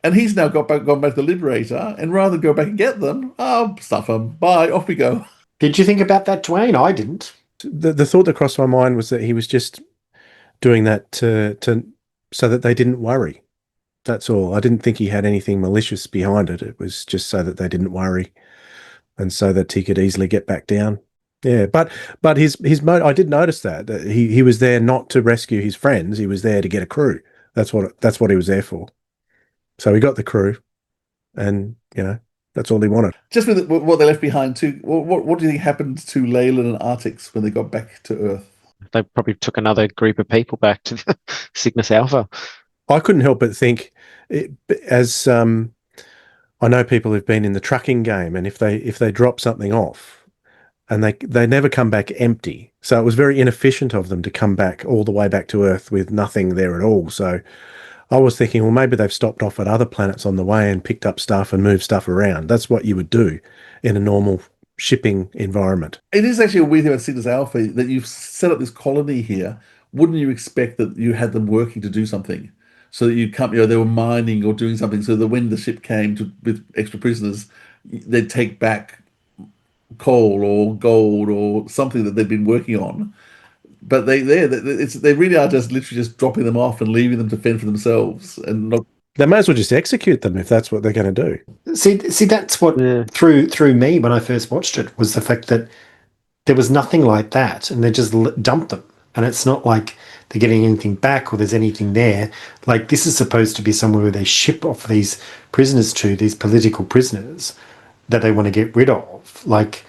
and he's now gone back to the Liberator, and rather than go back and get them, stuff them. Bye, off we go. Did you think about that, Dwayne? I didn't. The thought that crossed my mind was that he was just doing that to so that they didn't worry. That's all. I didn't think he had anything malicious behind it. It was just so that they didn't worry, and so that he could easily get back down. Yeah, but his mode. I did notice that he was there not to rescue his friends. He was there to get a crew. That's what he was there for. So he got the crew, and that's all he wanted. Just with what they left behind too. What do you think happened to Leyland and Artix when they got back to Earth? They probably took another group of people back to Cygnus Alpha. I couldn't help but think, as I know people who've been in the trucking game, and if they drop something off, and they never come back empty, so it was very inefficient of them to come back all the way back to Earth with nothing there at all. So I was thinking, well, maybe they've stopped off at other planets on the way and picked up stuff and moved stuff around. That's what you would do in a normal shipping environment. It is actually a weird thing about Cygnus Alpha that you've set up this colony here. Wouldn't you expect that you had them working to do something? So that you'd come, they were mining or doing something, so that when the ship came with extra prisoners, they'd take back coal or gold or something that they'd been working on. But they really are just literally just dropping them off and leaving them to fend for themselves, and not. They may as well just execute them if that's what they're going to do. See, that's what threw me when I first watched it, was the fact that there was nothing like that, and they just dumped them. And it's not like they're getting anything back or there's anything there. Like, this is supposed to be somewhere where they ship off these prisoners to, these political prisoners that they want to get rid of. Like,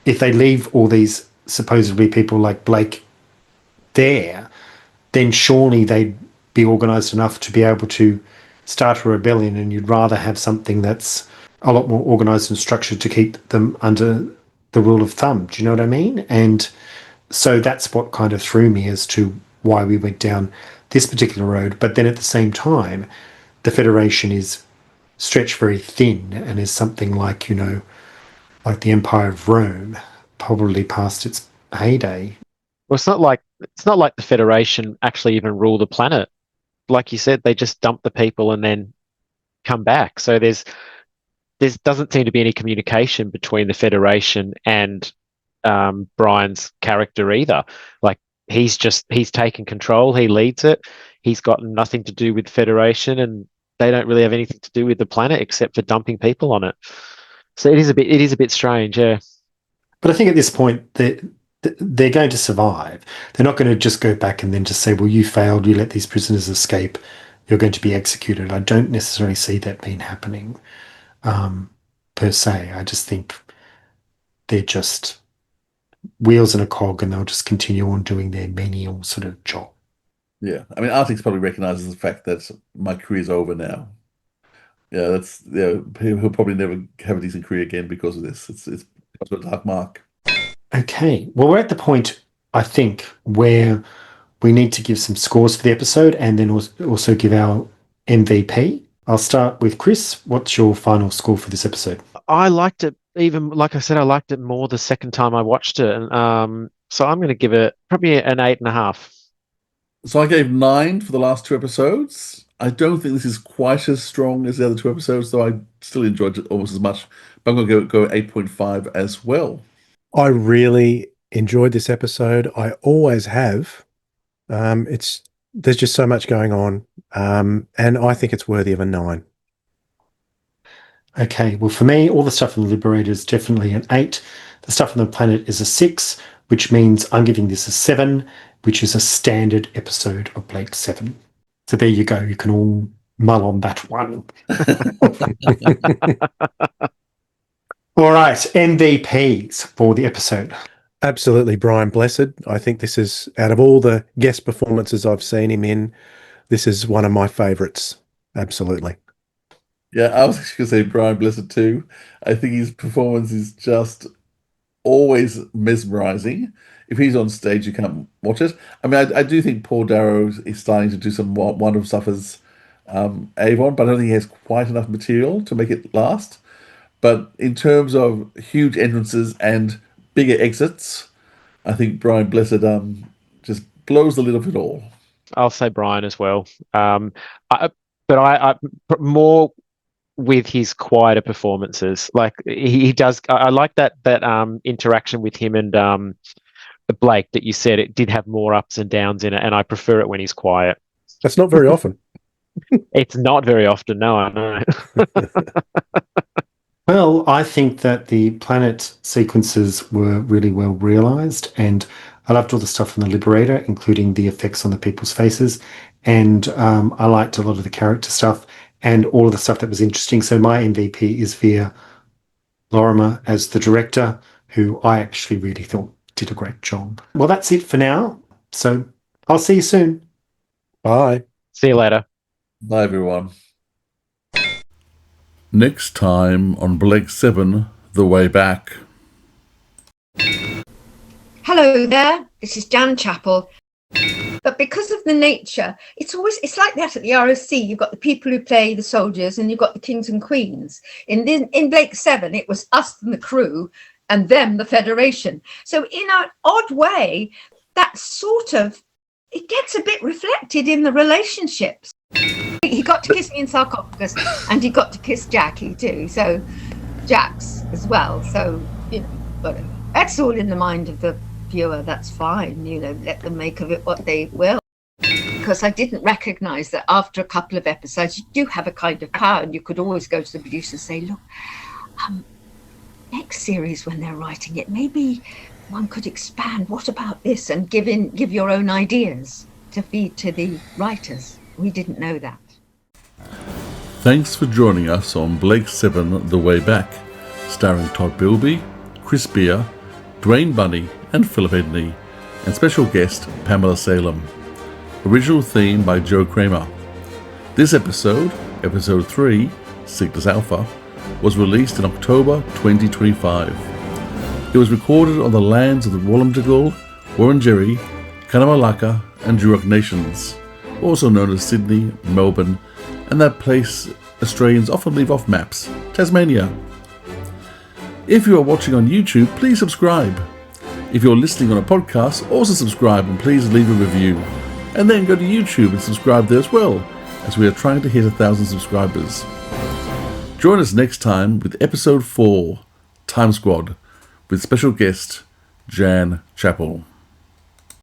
if they leave all these supposedly people like Blake there, then surely they'd be organised enough to be able to start a rebellion, and you'd rather have something that's a lot more organised and structured to keep them under the rule of thumb. Do you know what I mean? And so that's what kind of threw me as to why we went down this particular road. But then at the same time, the Federation is stretched very thin and is something like, like the Empire of Rome, probably past its heyday. Well, it's not like the Federation actually even rule the planet. Like you said, they just dump the people and then come back. So there doesn't seem to be any communication between the Federation and Brian's character either. Like, he's taken control, he leads it, he's got nothing to do with Federation, and they don't really have anything to do with the planet except for dumping people on it. So it is a bit strange, yeah. But I think at this point they're going to survive. They're not going to just go back and then just say, well, you failed, you let these prisoners escape, you're going to be executed. I don't necessarily see that being happening per se. I just think they're just wheels in a cog, and they'll just continue on doing their menial sort of job. Yeah, I mean, Artix probably recognises the fact that my career's over now. Yeah, he'll probably never have a decent career again because of this. It's got a dark mark. Okay, well, we're at the point, I think, where we need to give some scores for the episode and then also give our MVP. I'll start with Chris. What's your final score for this episode? I liked it, even like I said, I liked it more the second time I watched it. And so I'm going to give it probably an 8.5. So I gave 9 for the last 2 episodes. I don't think this is quite as strong as the other 2 episodes, though I still enjoyed it almost as much. But I'm going to go 8.5 as well. I really enjoyed this episode. I always have. There's just so much going on, and I think it's worthy of a 9. Okay, well, for me, all the stuff in the Liberator is definitely an 8. The stuff on the planet is a 6, which means I'm giving this a 7, which is a standard episode of Blake 7. So there you go. You can all mull on that one. All right, MVPs for the episode. Absolutely, Brian Blessed. I think this is, out of all the guest performances I've seen him in, this is one of my favourites. Absolutely. Yeah, I was actually going to say Brian Blessed too. I think his performance is just always mesmerising. If he's on stage, you can't watch it. I mean, I do think Paul Darrow is starting to do some wonderful stuff as Avon, but I don't think he has quite enough material to make it last. But in terms of huge entrances and bigger exits, I think Brian Blessed just blows the lid off it all. I'll say Brian as well. But I more with his quieter performances. Like he does. I like that interaction with him and Blake that you said. It did have more ups and downs in it, and I prefer it when he's quiet. That's not very often. It's not very often. No, I know. Well, I think that the planet sequences were really well realised, and I loved all the stuff from the Liberator, including the effects on the people's faces, and I liked a lot of the character stuff and all of the stuff that was interesting. So my MVP is via Lorimer as the director, who I actually really thought did a great job. Well, that's it for now. So I'll see you soon. Bye. See you later. Bye, everyone. Next time on Blake 7, The Way Back. Hello there, this is Jan Chappell. But because of the nature, it's like that at the ROC. You've got the people who play the soldiers and you've got the kings and queens. In Blake 7, it was us and the crew and them, the Federation. So in an odd way, that sort of, it gets a bit reflected in the relationships. He got to kiss me in sarcophagus and he got to kiss Jackie too. So Jax as well. So, whatever. That's all in the mind of the viewer. That's fine. Let them make of it what they will. Because I didn't recognise that after a couple of episodes, you do have a kind of power, and you could always go to the producer and say, look, next series when they're writing it, maybe one could expand. What about this? And give your own ideas to feed to the writers. We didn't know that. Thanks for joining us on Blake 7 The Way Back, starring Todd Bilby, Chris Beer, Dwayne Bunny and Philip Edney, and special guest Pamela Salem. Original theme by Joe Kramer. This episode, episode 3, Cygnus Alpha, was released in October 2025. It was recorded on the lands of the Wallumbegall, Wurundjeri, Kanamalaka and Jurok nations, also known as Sydney, Melbourne, and that place Australians often leave off maps, Tasmania. If you are watching on YouTube, please subscribe. If you're listening on a podcast, also subscribe and please leave a review. And then go to YouTube and subscribe there as well, as we are trying to hit 1,000 subscribers. Join us next time with episode 4, Time Squad, with special guest Jan Chappell.